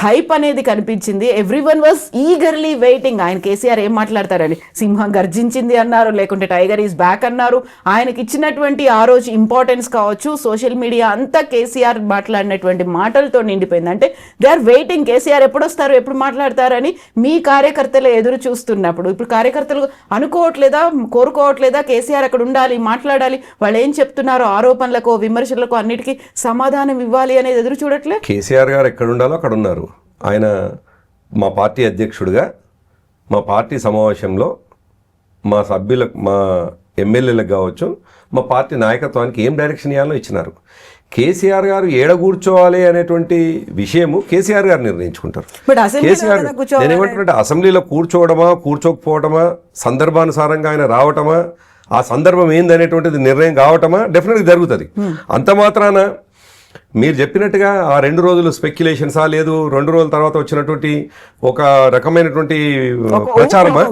Speaker 2: హైప్ అనేది కనిపించింది. Everyone was eagerly waiting. ఆయన కేసీఆర్ ఏం మాట్లాడతారని. సింహం గర్జించింది అన్నారు, లేకుంటే టైగర్ ఈజ్ బ్యాక్ అన్నారు. ఆయనకి ఇచ్చినటువంటి ఆ రోజు ఇంపార్టెన్స్ కావచ్చు, సోషల్ మీడియా అంతా కేసీఆర్ మాట్లాడినటువంటి మాటలతో నిండిపోయింది. అంటే దే ఆర్ వెయిటింగ్, కేసీఆర్ ఎప్పుడు వస్తారు, ఎప్పుడు మాట్లాడతారని మీ కార్యకర్తలు ఎదురు చూస్తున్నప్పుడు, ఇప్పుడు కార్యకర్తలు అనుకోవట్లేదా, కోరుకోవట్లేదా కేసీఆర్ అక్కడ ఉండాలి, మాట్లాడాలి, వాళ్ళు ఏం చెప్తున్నారో ఆరోపణలకు, విమర్శలకు అన్నిటికీ సమాధానం ఇవ్వాలి అనేది ఎదురు చూడట్లే?
Speaker 3: కేసీఆర్ గారు ఎక్కడ ఉండాలో అక్కడ ఉన్నారు. ఆయన మా పార్టీ అధ్యక్షుడిగా మా పార్టీ సమావేశంలో మా సభ్యులకు, మా ఎమ్మెల్యేలకు కావచ్చు, మా పార్టీ నాయకత్వానికి ఏం డైరెక్షన్ ఇవ్వాలో ఇచ్చినారు. కేసీఆర్ గారు ఏడ కూర్చోవాలి అనేటువంటి విషయము కేసీఆర్ గారు నిర్ణయించుకుంటారు. కేసీఆర్ నేనేమంటున్నట్టు, అసెంబ్లీలో కూర్చోవడమా కూర్చోకపోవడమా, సందర్భానుసారంగా ఆయన రావటమా, ఆ సందర్భం ఏందనేటువంటిది నిర్ణయం కావటమా డెఫినెట్గా జరుగుతుంది. అంత మాత్రాన మీరు చెప్పినట్టుగా ఆ 2 రోజులు స్పెక్యులేషన్సా, లేదు 2 రోజుల తర్వాత వచ్చినటువంటి ఒక రకమైనటువంటి ప్రచారమా?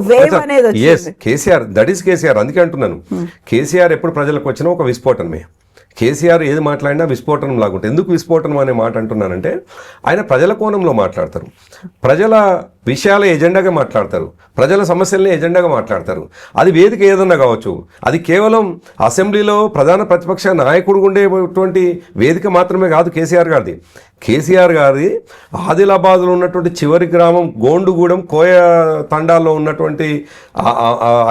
Speaker 3: Yes, KCR, that is KCR. అందుకే అంటున్నాను, కేసీఆర్ ఎప్పుడు ప్రజలకు వచ్చినా ఒక విస్ఫోటనమే. కేసీఆర్ ఏది మాట్లాడినా విస్ఫోటనం లాగుంటుంది. ఎందుకు విస్ఫోటనం అనే మాట అంటున్నానంటే, ఆయన ప్రజల కోణంలో మాట్లాడతారు, ప్రజల విషయాల ఎజెండాగా మాట్లాడతారు, ప్రజల సమస్యల్ని ఎజెండాగా మాట్లాడతారు. అది వేదిక ఏదన్నా కావచ్చు, అది కేవలం అసెంబ్లీలో ప్రధాన ప్రతిపక్ష నాయకుడు ఉండేటువంటి వేదిక మాత్రమే కాదు కేసీఆర్ గారిది. కేసీఆర్ గారి ఆదిలాబాద్లో ఉన్నటువంటి చివరి గ్రామం గోండుగూడెం, కోయ తండాల్లో ఉన్నటువంటి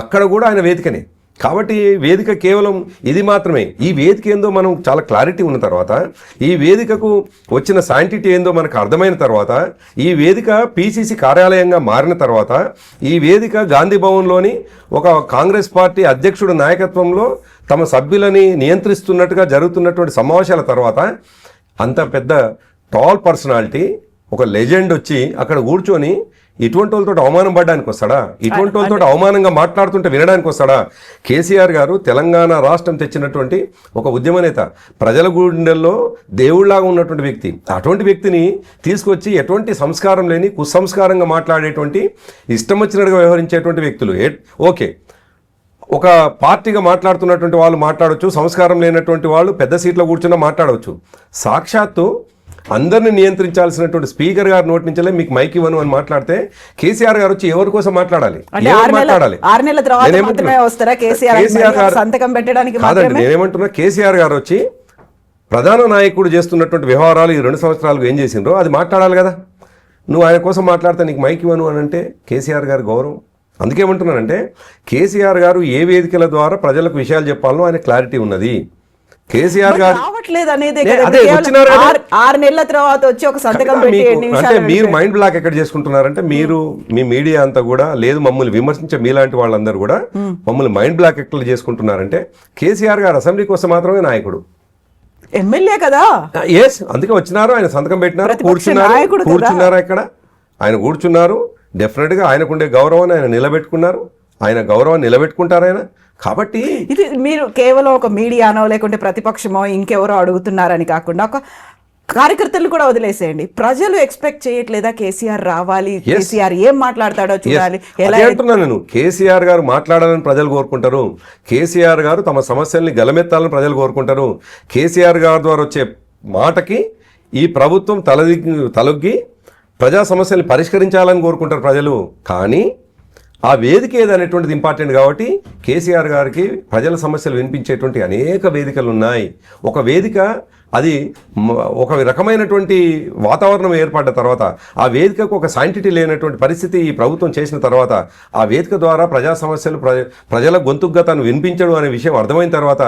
Speaker 3: అక్కడ కూడా ఆయన వేదికనే. కాబట్టి వేదిక కేవలం ఇది మాత్రమే. ఈ వేదిక ఏందో మనం చాలా క్లారిటీ ఉన్న తర్వాత, ఈ వేదికకు వచ్చిన శాంటిటీ ఏందో మనకు అర్థమైన తర్వాత, ఈ వేదిక పిసిసి కార్యాలయంగా మారిన తర్వాత, ఈ వేదిక గాంధీ భవన్లోని ఒక కాంగ్రెస్ పార్టీ అధ్యక్షుడి నాయకత్వంలో తమ సభ్యులని నియంత్రిస్తున్నట్టుగా జరుగుతున్నటువంటి సమావేశాల తర్వాత, అంత పెద్ద టాల్ పర్సనాలిటీ, ఒక లెజెండ్ వచ్చి అక్కడ కూర్చొని ఇటువంటి వాళ్ళతో అవమానం పడడానికి వస్తాడా? ఇటువంటి వాళ్ళతో అవమానంగా మాట్లాడుతుంటే వినడానికి వస్తాడా? కేసీఆర్ గారు తెలంగాణ రాష్ట్రం తెచ్చినటువంటి ఒక ఉద్యమ నేత, ప్రజల గుండెల్లో దేవుళ్లాగా ఉన్నటువంటి వ్యక్తి. అటువంటి వ్యక్తిని తీసుకొచ్చి ఎటువంటి సంస్కారం లేని కుసంస్కారంగా మాట్లాడేటువంటి, ఇష్టం వచ్చినట్టుగా వ్యవహరించేటువంటి వ్యక్తులు. ఓకే, ఒక పార్టీగా మాట్లాడుతున్నటువంటి వాళ్ళు మాట్లాడవచ్చు, సంస్కారం లేనటువంటి వాళ్ళు పెద్ద సీట్లో కూర్చున్నా మాట్లాడవచ్చు. సాక్షాత్తు అందరిని నియంత్రించాల్సినటువంటి స్పీకర్ గారి నోటి నుంచే మీకు మైక్ ఇవ్వను అని మాట్లాడితే, కేసీఆర్ గారు వచ్చి ఎవరి కోసం మాట్లాడాలి? కాదండి, నేనేమంటున్నా, కేసీఆర్ గారు వచ్చి ప్రధాన నాయకుడు చేస్తున్నటువంటి వ్యవహారాలు ఈ 2 సంవత్సరాలు ఏం చేసిండ్రో అది మాట్లాడాలి కదా. నువ్వు ఆయన కోసం మాట్లాడితే నీకు మైక్ ఇవ్వను అని అంటే కేసీఆర్ గారి గౌరవం. అందుకేమంటున్నానంటే కేసీఆర్ గారు ఏ వేదికల ద్వారా ప్రజలకు విషయాలు చెప్పాలనో ఆయన క్లారిటీ ఉన్నది. కేసీఆర్ గారు
Speaker 2: రావట్లేదు అనేది
Speaker 3: అదే వచ్చినారు కదా.
Speaker 2: 6 నెలల తర్వాత వచ్చి ఒక సంతకం పెట్టి
Speaker 3: అంటే మీరు మైండ్ బ్లాక్ ఎక్కడ చేసుకుంటున్నారంటే మీరు మీ మీడియా అంతా కూడా లేదు మమ్మల్ని విమర్శించే మీలాంటి వాళ్ళందరూ కూడా మమ్మల్ని మైండ్ బ్లాక్ ఎక్కడ చేసుకుంటున్నారంటే కేసీఆర్ గారు అసెంబ్లీ కోసం మాత్రమే నాయకుడు,
Speaker 2: ఎమ్మెల్యే కదా.
Speaker 3: ఎస్ అందుకే వచ్చినారు, ఆయన సంతకం పెట్టినారు, కూర్చున్నారు ఇక్కడ ఆయన కూర్చున్నారు. డెఫినెట్గా ఆయనకుండే గౌరవాన్ని ఆయన నిలబెట్టుకున్నారు, ఆయన గౌరవాన్ని నిలబెట్టుకుంటారు ఆయన. కాబట్టి
Speaker 2: ఇది మీరు కేవలం ఒక మీడియానో లేకుంటే ప్రతిపక్షమో ఇంకెవరో అడుగుతున్నారని కాకుండా ఒక కార్యకర్తలు కూడా వదిలేసేయండి. ప్రజలు ఎక్స్పెక్ట్ చేయట్లేదా కేసీఆర్ రావాలి, కేసీఆర్ ఏం మాట్లాడతాడో చూడాలి. ఎలా
Speaker 3: అంటున్నాను నేను, కేసీఆర్ గారు మాట్లాడాలని ప్రజలు కోరుకుంటారు, కేసీఆర్ గారు తమ సమస్యల్ని గలమెత్తాలని ప్రజలు కోరుకుంటారు. కేసీఆర్ గారి ద్వారా వచ్చే మాటకి ఈ ప్రభుత్వం తలొగ్గి ప్రజా సమస్యల్ని పరిష్కరించాలని కోరుకుంటారు ప్రజలు. కానీ ఆ వేదిక ఏదనేటువంటిది ఇంపార్టెంట్ కాబట్టి కేసీఆర్ గారికి ప్రజల సమస్యలు వినిపించేటువంటి అనేక వేదికలు ఉన్నాయి. ఒక వేదిక అది ఒక రకమైనటువంటి వాతావరణం ఏర్పడ్డ తర్వాత ఆ వేదికకు ఒక శాంటిటీ లేనటువంటి పరిస్థితి ఈ ప్రభుత్వం చేసిన తర్వాత ఆ వేదిక ద్వారా ప్రజా సమస్యలు ప్రజల గొంతుగ్గా తను వినిపించడం అనే విషయం అర్థమైన తర్వాత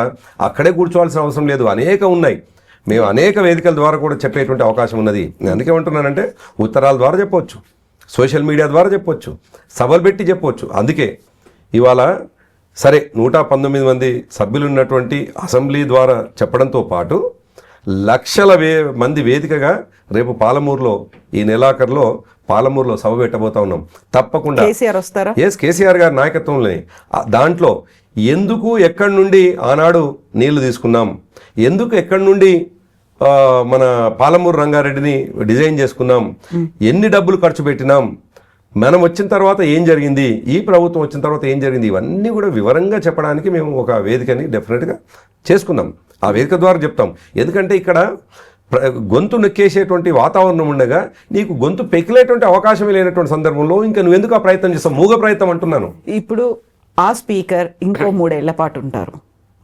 Speaker 3: అక్కడే కూర్చోవాల్సిన అవసరం లేదు, అనేక ఉన్నాయి. మేము అనేక వేదికల ద్వారా కూడా చెప్పేటువంటి అవకాశం ఉన్నది. నేను అందుకే అంటున్నానంటే ఉత్తరాల ద్వారా చెప్పవచ్చు, సోషల్ మీడియా ద్వారా చెప్పొచ్చు, సభలు పెట్టి చెప్పవచ్చు. అందుకే ఇవాళ సరే 119 మంది సభ్యులు ఉన్నటువంటి అసెంబ్లీ ద్వారా చెప్పడంతో పాటు లక్షల మంది వేదికగా రేపు పాలమూరులో ఈ నెలాఖరులో పాలమూరులో సభ పెట్టబోతా ఉన్నాం. తప్పకుండా
Speaker 2: కేసీఆర్ వస్తారా?
Speaker 3: కేసీఆర్ గారి నాయకత్వంలోనే దాంట్లో ఎందుకు ఎక్కడి నుండి ఆనాడు నీళ్లు తీసుకున్నాం, ఎందుకు ఎక్కడి నుండి మన పాలమూరు రంగారెడ్డిని డిజైన్ చేసుకున్నాం, ఎన్ని డబ్బులు ఖర్చు పెట్టినాం, మనం వచ్చిన తర్వాత ఏం జరిగింది, ఈ ప్రభుత్వం వచ్చిన తర్వాత ఏం జరిగింది, ఇవన్నీ కూడా వివరంగా చెప్పడానికి మేము ఒక వేదికని డెఫినెట్గా చేసుకున్నాం. ఆ వేదిక ద్వారా చెప్తాం. ఎందుకంటే ఇక్కడ గొంతు నొక్కేసేటువంటి వాతావరణం ఉండగా నీకు గొంతు పెకిలేటువంటి అవకాశమే లేనటువంటి సందర్భంలో ఇంకా నువ్వెందుకు ఆ ప్రయత్నం చేస్తావు? మూగ ప్రయత్నం అంటున్నాను. ఇప్పుడు
Speaker 2: ఆ స్పీకర్ ఇంకో 3 ఏళ్ల పాటు ఉంటారు.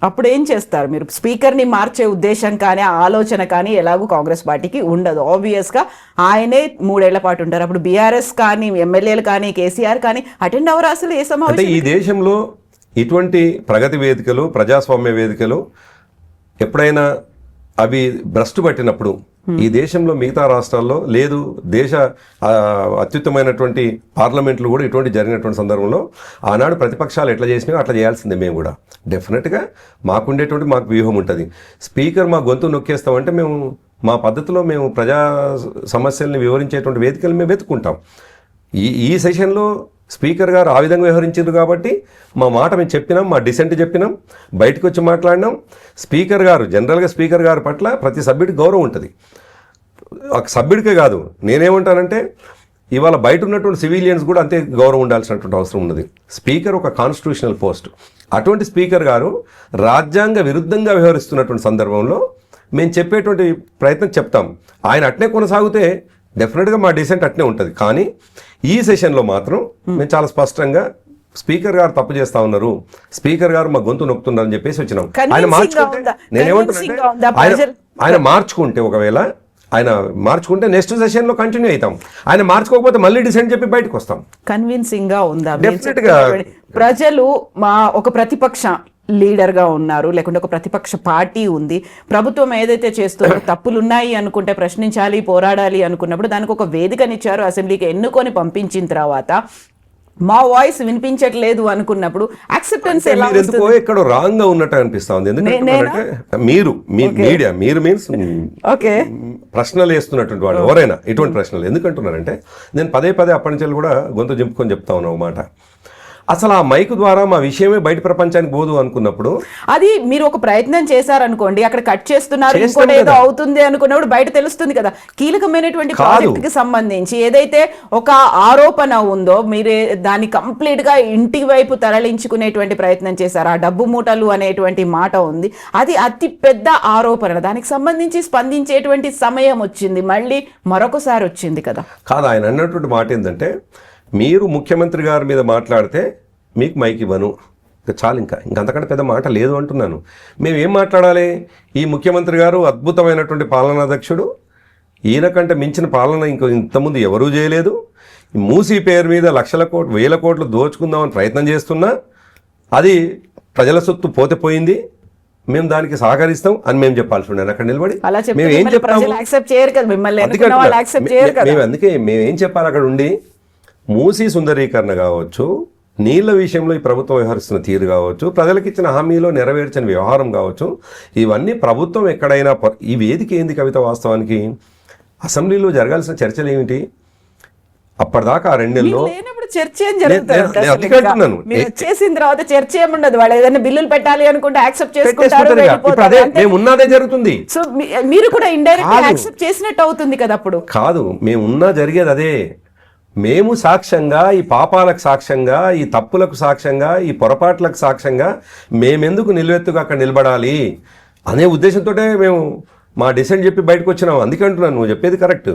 Speaker 2: అప్పుడు ఏం చేస్తారు మీరు? స్పీకర్ని మార్చే ఉద్దేశం కానీ ఆలోచన కానీ ఎలాగూ కాంగ్రెస్ పార్టీకి ఉండదు. ఆబ్వియస్గా ఆయనే 3 ఏళ్ల పాటు ఉంటారు. అప్పుడు బీఆర్ఎస్ కానీ ఎమ్మెల్యేలు కానీ కేసీఆర్ కానీ అటెండ్ అవ్వరు అసలు ఏ సమావేశం.
Speaker 3: అంటే ఈ దేశంలో ఇటువంటి ప్రగతి వేదికలు, ప్రజాస్వామ్య వేదికలు ఎప్పుడైనా అవి భ్రష్టు పట్టినప్పుడు ఈ దేశంలో మిగతా రాష్ట్రాల్లో లేదు, దేశ అత్యుత్తమైనటువంటి పార్లమెంట్లు కూడా ఇటువంటి జరిగినటువంటి సందర్భంలో ఆనాడు ప్రతిపక్షాలు ఎట్లా చేసినాయో అట్లా చేయాల్సిందే. మేము కూడా డెఫినెట్గా మాకుండేటువంటి మాకు వ్యూహం ఉంటుంది. స్పీకర్ మా గొంతు నొక్కేస్తామంటే మేము మా పద్ధతిలో మేము ప్రజా సమస్యల్ని వివరించేటువంటి వేదికలు మేము వెతుక్కుంటాం. ఈ సెషన్లో స్పీకర్ గారు ఆ విధంగా వ్యవహరించారు కాబట్టి మా మాట మేము చెప్పినాం, మా డిసెంట్ చెప్పినాం, బయటకు వచ్చి మాట్లాడినాం. స్పీకర్ గారు జనరల్గా స్పీకర్ గారి పట్ల ప్రతి సభ్యుడికి గౌరవం ఉంటుంది. ఒక సభ్యుడికే కాదు, నేనేమంటానంటే ఇవాళ బయట ఉన్నటువంటి సివిలియన్స్ కూడా అంతే గౌరవం ఉండాల్సినటువంటి అవసరం ఉన్నది. స్పీకర్ ఒక కాన్స్టిట్యూషనల్ పోస్ట్. అటువంటి స్పీకర్ గారు రాజ్యాంగ విరుద్ధంగా వ్యవహరిస్తున్నటువంటి సందర్భంలో మేము చెప్పేటువంటి ప్రయత్నం చెప్తాం. ఆయన అట్నే కొనసాగితే డెఫినెట్గా మా డిసెంట్ అట్నే ఉంటుంది. కానీ ఈ సెషన్లో మాత్రం మేము చాలా స్పష్టంగా స్పీకర్ గారు తప్పు చేస్తా ఉన్నారు, స్పీకర్ గారు మా గొంతు నొక్కుతున్నారని చెప్పేసి వచ్చినాం. ఆయన మార్చుకుంటే నేనేమంటున్నా, ఆయన మార్చుకుంటే ఒకవేళ ఆయన మార్చుకుంటే నెక్స్ట్ సెషన్లో కంటిన్యూ అవుతాం. ఆయన మార్చుకోకపోతే మళ్ళీ డిసెంట్ చెప్పి బయటకు వస్తాం.
Speaker 2: కన్విన్సింగ్ గా ఉందా?
Speaker 3: డెఫినెట్గా
Speaker 2: ప్రజలు మా ఒక ప్రతిపక్ష లీడర్గా ఉన్నారు, లేకుంటే ఒక ప్రతిపక్ష పార్టీ ఉంది, ప్రభుత్వం ఏదైతే చేస్తుందో తప్పులు ఉన్నాయి అనుకుంటే ప్రశ్నించాలి, పోరాడాలి అనుకున్నప్పుడు దానికి ఒక వేదికనిచ్చారు. అసెంబ్లీకి ఎన్నుకొని పంపించిన తర్వాత మా వాయిస్ వినిపించట్లేదు అనుకున్నప్పుడు యాక్సెప్టెన్స్ ఎలా వస్తుంది?
Speaker 3: ఎక్కడో రాంగ్ గా ఉన్నట్టు అనిపిస్తా ఉంది. ఎందుకంటే మీరు మీడియా మీరు మీన్స్
Speaker 2: ఓకే
Speaker 3: ప్రశ్నలు వేస్తున్నటువంటి వాళ్ళు ఎవరైనా ఇటువంటి ప్రశ్నలు ఎందుకంటున్నారంటే నేను పదే అప్పటి నుంచి కూడా గొంతు చింపుకొని చెప్తా ఉన్నా ఒక మాట. అసలు ఆ మైక్ ద్వారా మా విషయమే బయట ప్రపంచానికి పోదు అనుకున్నప్పుడు
Speaker 2: అది మీరు ఒక ప్రయత్నం చేశారనుకోండి, అక్కడ కట్ చేస్తున్నారు, ఇంకోటి ఏదో అవుతుంది అనుకున్నప్పుడు బయట తెలుస్తుంది కదా. కీలకమైనటువంటి ప్రాజెక్ట్ కి సంబంధించి ఏదైతే ఒక ఆరోపణ ఉందో మీరు దాన్ని కంప్లీట్ గా ఇంటి వైపు తరలించుకునేటువంటి ప్రయత్నం చేశారు. ఆ డబ్బు మూటలు అనేటువంటి మాట ఉంది, అది అతి పెద్ద ఆరోపణ. దానికి సంబంధించి స్పందించేటువంటి సమయం వచ్చింది, మళ్ళీ మరొకసారి వచ్చింది కదా.
Speaker 3: కాదు, ఆయన అన్నటువంటి మాట ఏంటంటే మీరు ముఖ్యమంత్రి గారి మీద మాట్లాడితే మీకు మైక్ ఇవ్వను, చాలు, ఇంకా అంతకంటే పెద్ద మాట లేదు అంటున్నాను. మేము ఏం మాట్లాడాలి? ఈ ముఖ్యమంత్రి గారు అద్భుతమైనటువంటి పాలనాధ్యక్షుడు, ఈయనకంటే మించిన పాలన ఇంతకుముందు ఎవరూ చేయలేదు. మూసీ పేరు మీద లక్షల కోట్లు 1000 కోట్లు దోచుకుందామని ప్రయత్నం చేస్తున్నా అది ప్రజల సొత్తు పోయింది, మేము దానికి సహకరిస్తాం అని మేము చెప్పాల్సి ఉండే అక్కడ నిలబడి. మేము ఏం చెప్తాము? మేము ఏం చెప్పాలి అక్కడ ఉండి? మూసీ సుందరీకరణ కావచ్చు, నీళ్ల విషయంలో ఈ ప్రభుత్వం వ్యవహరిస్తున్న తీరు కావచ్చు, ప్రజలకు ఇచ్చిన హామీలో నెరవేర్చిన వ్యవహారం కావచ్చు, ఇవన్నీ ప్రభుత్వం ఎక్కడైనా ఈ వేదిక ఏంది కవిత? వాస్తవానికి అసెంబ్లీలో జరగాల్సిన చర్చలు ఏమిటి? అప్పటిదాకా 2 నెలల్లో
Speaker 2: చర్చ ఏం జరుగుతుంది? చేసిన తర్వాత చర్చ ఏముండదు. వాళ్ళు ఏదైనా బిల్లులు పెట్టాలి అనుకుంటే యాక్సెప్ట్ చేసుకుంటారు,
Speaker 3: మేము ఉన్నదే జరుగుతుంది.
Speaker 2: సో మీరు కూడా ఇండైరెక్ట్ యాక్సెప్ట్ చేసినట్టు అవుతుంది కదా. అప్పుడు
Speaker 3: కాదు, మేము ఉన్నా జరిగేది అదే. మేము సాక్ష్యంగా, ఈ పాపాలకు సాక్ష్యంగా, ఈ తప్పులకు సాక్ష్యంగా, ఈ పొరపాట్లకు సాక్ష్యంగా మేమెందుకు నిలువెత్తుగా అక్కడ నిలబడాలి అనే ఉద్దేశంతో మేము మా డిసెంట్ చెప్పి బయటకు వచ్చినాం. అందుకే అంటున్నాను, నువ్వు చెప్పేది కరెక్ట్.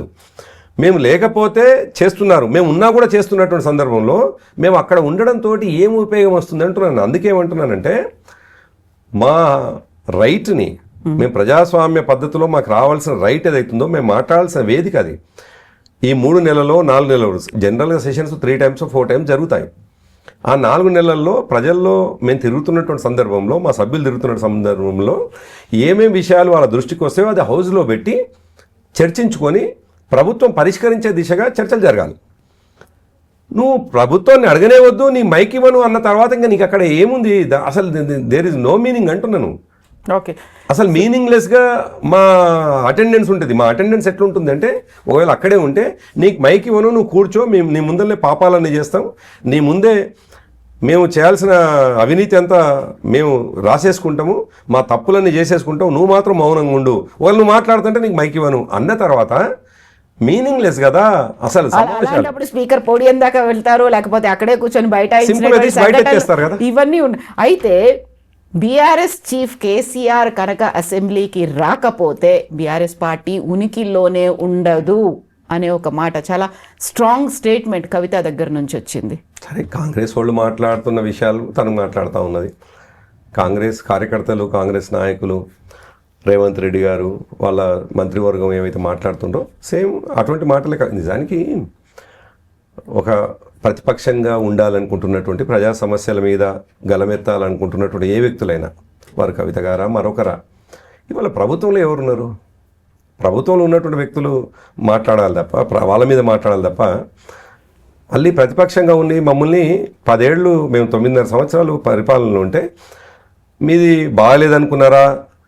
Speaker 3: మేము లేకపోతే చేస్తున్నారు, మేము ఉన్నా కూడా చేస్తున్నటువంటి సందర్భంలో మేము అక్కడ ఉండడంతో ఏం ఉపయోగం వస్తుంది అంటున్నాను. అందుకేమంటున్నానంటే మా రైట్ని, మేము ప్రజాస్వామ్య పద్ధతిలో మాకు రావాల్సిన రైట్ ఏదైతుందో మేము మాట్లాడాల్సిన వేదిక అది. ఈ 3 నెలల్లో 4 నెలలు జనరల్గా సెషన్స్ 3 times 4 times జరుగుతాయి. ఆ 4 నెలల్లో ప్రజల్లో మేము తిరుగుతున్నటువంటి సందర్భంలో, మా సభ్యులు తిరుగుతున్న సందర్భంలో ఏమేమి విషయాలు వాళ్ళ దృష్టికి వస్తాయో అది హౌస్లో పెట్టి చర్చించుకొని ప్రభుత్వం పరిష్కరించే దిశగా చర్చలు జరగాలి. నువ్వు ప్రభుత్వాన్ని అడగనే వద్దు, నీ మైక్ ఇవ్వను అన్న తర్వాత ఇంకా నీకు అక్కడ ఏముంది? అసలు దేర్ ఇస్ నో మీనింగ్ అంటున్నాను.
Speaker 2: ఓకే,
Speaker 3: అసలు మీనింగ్లెస్గా మా అటెండెన్స్ ఉంటుంది. మా అటెండెన్స్ ఎట్లుంటుంది అంటే, ఒకవేళ అక్కడే ఉంటే నీకు మైక్ ఇవ్వను, నువ్వు కూర్చో, మేము నీ ముందరనే పాపాలన్నీ చేస్తాం, నీ ముందే మేము చేయాల్సిన అవినీతి అంతా మేము రాసేసుకుంటాము, మా తప్పులన్నీ చేసేసుకుంటాం, నువ్వు మాత్రం మౌనంగా ఉండు, ఒకవేళ నువ్వు మాట్లాడుతుంటే నీకు మైక్ ఇవ్వను అన్న తర్వాత మీనింగ్లెస్ కదా అసలు.
Speaker 2: స్పీకర్ పోడియం దాకా వెళ్తారు, లేకపోతే అక్కడే కూర్చొని బయట ఇవన్నీ ఉన్నాయి. అయితే బీఆర్ఎస్ చీఫ్ కేసీఆర్ కనుక అసెంబ్లీకి రాకపోతే బీఆర్ఎస్ పార్టీ ఉనికిలోనే ఉండదు అనే ఒక మాట, చాలా స్ట్రాంగ్ స్టేట్మెంట్ కవిత దగ్గర నుంచి వచ్చింది.
Speaker 3: సరే, కాంగ్రెస్ వాళ్ళు మాట్లాడుతున్న విషయాలు తను మాట్లాడుతూ ఉన్నది. కాంగ్రెస్ కార్యకర్తలు, కాంగ్రెస్ నాయకులు, రేవంత్ రెడ్డి గారు, వాళ్ళ మంత్రివర్గం ఏమైతే మాట్లాడుతుండో సేమ్ అటువంటి మాటలే. నిజానికి ఒక ప్రతిపక్షంగా ఉండాలనుకుంటున్నటువంటి, ప్రజా సమస్యల మీద గలమెత్తాలనుకుంటున్నటువంటి ఏ వ్యక్తులైనా, వారు కవిత గారా మరొకరా, ఇవాళ ప్రభుత్వంలో ఎవరున్నారు? ప్రభుత్వంలో ఉన్నటువంటి వ్యక్తులు మాట్లాడాలి తప్ప, వాళ్ళ మీద మాట్లాడాలి తప్ప, మళ్ళీ ప్రతిపక్షంగా ఉండి మమ్మల్ని 10 ఏళ్ళు, మేము 9.5 సంవత్సరాలు పరిపాలనలో ఉంటే మీది బాగాలేదనుకున్నారా?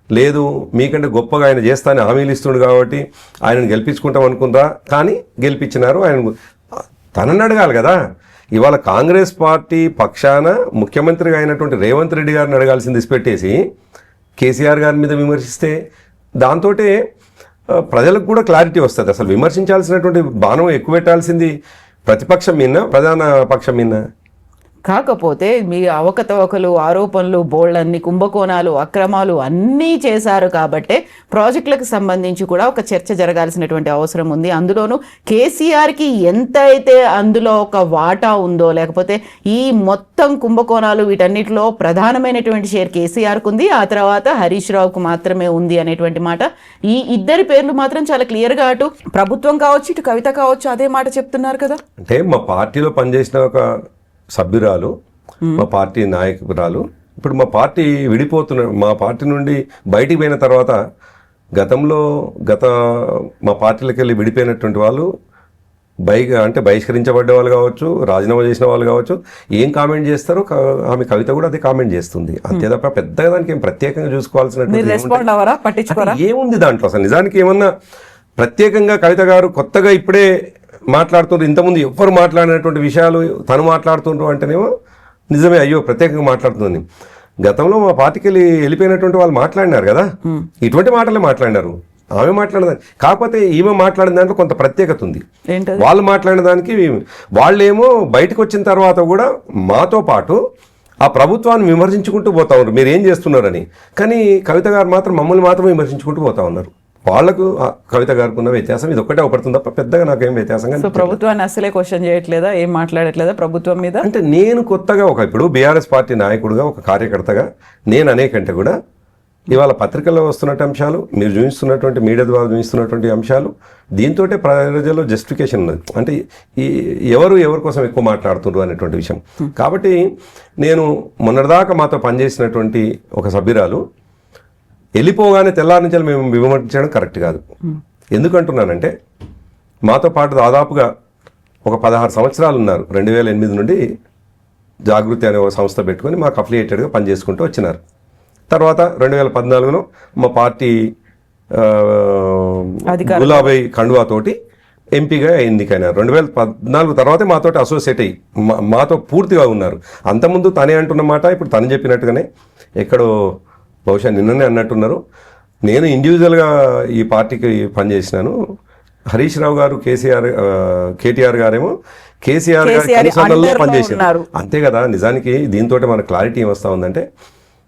Speaker 3: లేదు, మీకంటే గొప్పగా ఆయన చేస్తానని హామీలు ఇస్తుండు కాబట్టి ఆయనను గెలిపించుకుంటాం అనుకున్నారా? కానీ గెలిపించినారు. ఆయన తనని అడగాలి కదా. ఇవాళ కాంగ్రెస్ పార్టీ పక్షాన ముఖ్యమంత్రిగా అయినటువంటి రేవంత్ రెడ్డి గారిని అడగాల్సింది పెట్టేసి కేసీఆర్ గారి మీద విమర్శిస్తే దాంతో ప్రజలకు కూడా క్లారిటీ వస్తుంది. అసలు విమర్శించాల్సినటువంటి బాణం ఎక్కువ పెట్టాల్సింది ప్రతిపక్షం మీద, ప్రధాన పక్షం మీద.
Speaker 2: కాకపోతే మీ అవకతవకలు, ఆరోపణలు, బోల్డన్ని కుంభకోణాలు, అక్రమాలు అన్నీ చేశారు కాబట్టే ప్రాజెక్టులకు సంబంధించి కూడా ఒక చర్చ జరగాల్సినటువంటి అవసరం ఉంది. అందులోనూ కేసీఆర్కి ఎంతైతే అందులో ఒక వాటా ఉందో, లేకపోతే ఈ మొత్తం కుంభకోణాలు వీటన్నిటిలో ప్రధానమైనటువంటి షేర్ కేసీఆర్కు ఉంది, ఆ తర్వాత హరీష్ రావుకు మాత్రమే ఉంది అనేటువంటి మాట. ఈ ఇద్దరి పేర్లు మాత్రం చాలా క్లియర్గా అటు ప్రభుత్వం కావచ్చు, ఇటు కవిత కావచ్చు అదే మాట చెప్తున్నారు కదా.
Speaker 3: అంటే మా పార్టీలో పనిచేసిన ఒక సభ్యురాలు, మా పార్టీ నాయకురాలు, ఇప్పుడు మా పార్టీ మా పార్టీ నుండి బయటికి పోయిన తర్వాత మా పార్టీలకు వెళ్ళి విడిపోయినటువంటి వాళ్ళు బహిష్కరించబడ్డ వాళ్ళు కావచ్చు, రాజీనామా చేసిన వాళ్ళు కావచ్చు, ఏం కామెంట్ చేస్తారో ఆమె కవిత కూడా అదే కామెంట్ చేస్తుంది. అంతే తప్ప పెద్దగా దానికి ఏం ప్రత్యేకంగా చూసుకోవాల్సినటువంటి ఏముంది దాంట్లో. అసలు నిజానికి ఏమన్నా ప్రత్యేకంగా కవిత గారు కొత్తగా ఇప్పుడే మాట్లాడుతుండ్రు, ఇంతకుముందు ఎవ్వరు మాట్లాడినటువంటి విషయాలు తను మాట్లాడుతుండ్రు అంటేనేమో నిజమే, అయ్యో ప్రత్యేకంగా మాట్లాడుతుంది. గతంలో మా పార్టీకి వెళ్ళిపోయినటువంటి వాళ్ళు మాట్లాడినారు కదా, ఇటువంటి మాటలే మాట్లాడినారు. ఆమె మాట్లాడిన కాకపోతే ఈమె మాట్లాడిన దాంట్లో కొంత ప్రత్యేకత ఉంది. వాళ్ళు మాట్లాడిన దానికి వాళ్ళేమో బయటకు వచ్చిన తర్వాత కూడా మాతో పాటు ఆ ప్రభుత్వాన్ని విమర్శించుకుంటూ పోతా ఉన్నారు, మీరు ఏం చేస్తున్నారని. కానీ కవిత గారు మాత్రం మమ్మల్ని మాత్రం విమర్శించుకుంటూ పోతా ఉన్నారు. వాళ్లకు కవిత గారికి ఉన్న వ్యత్యాసం ఇది ఒక్కటే అవపడుతుంది తప్ప పెద్దగా నాకేం వ్యత్యాసంగా.
Speaker 2: సో ప్రభుత్వాన్ని అసలే క్వశ్చన్ చేయట్లేదా, ఏం మాట్లాడట్లేదా ప్రభుత్వం మీద?
Speaker 3: అంటే నేను కొత్తగా ఇప్పుడు బీఆర్ఎస్ పార్టీ నాయకుడుగా, ఒక కార్యకర్తగా నేను అనేకంటే కూడా ఇవాళ పత్రికల్లో వస్తున్నటువంటి అంశాలు, మీరు చూపిస్తున్నటువంటి మీడియా ద్వారా చూపిస్తున్నటువంటి అంశాలు, దీంతో ప్రజల్లో జస్టిఫికేషన్ ఉన్నది. అంటే ఎవరి కోసం ఎక్కువ మాట్లాడుతున్నారు అనేటువంటి విషయం. కాబట్టి నేను మొన్నటిదాకా మాతో పనిచేసినటువంటి ఒక సభ్యురాలు వెళ్ళిపోగానే తెల్లారి నుంచి మేము విమర్శించడం కరెక్ట్ కాదు. ఎందుకంటున్నానంటే మాతో పాటు దాదాపుగా ఒక 16 సంవత్సరాలు ఉన్నారు. 2008 నుండి జాగృతి అనే ఒక సంస్థ పెట్టుకొని మాకు అఫిలియేటెడ్గా పనిచేసుకుంటూ వచ్చినారు. తర్వాత 2014లో మా పార్టీ గులాబీ కండువాతోటి ఎంపీగా ఎన్నికైనారు. 2014 తర్వాతే మాతోటి అసోసియేట్ అయ్యి మాతో పూర్తిగా ఉన్నారు. అంతకుముందు తనే అంటున్నమాట, ఇప్పుడు తను చెప్పినట్టుగానే ఎక్కడో బహుశా నిన్ననే అన్నట్టున్నారు. నేను ఇండివిజువల్గా ఈ పార్టీకి పనిచేసినాను. హరీష్ రావు గారు, కేటీఆర్ గారేమో కేసీఆర్ గారి కనుసన్నల్లో పనిచేశారు. అంతే కదా. నిజానికి దీంతో మన క్లారిటీ ఏమొస్తా ఉందంటే,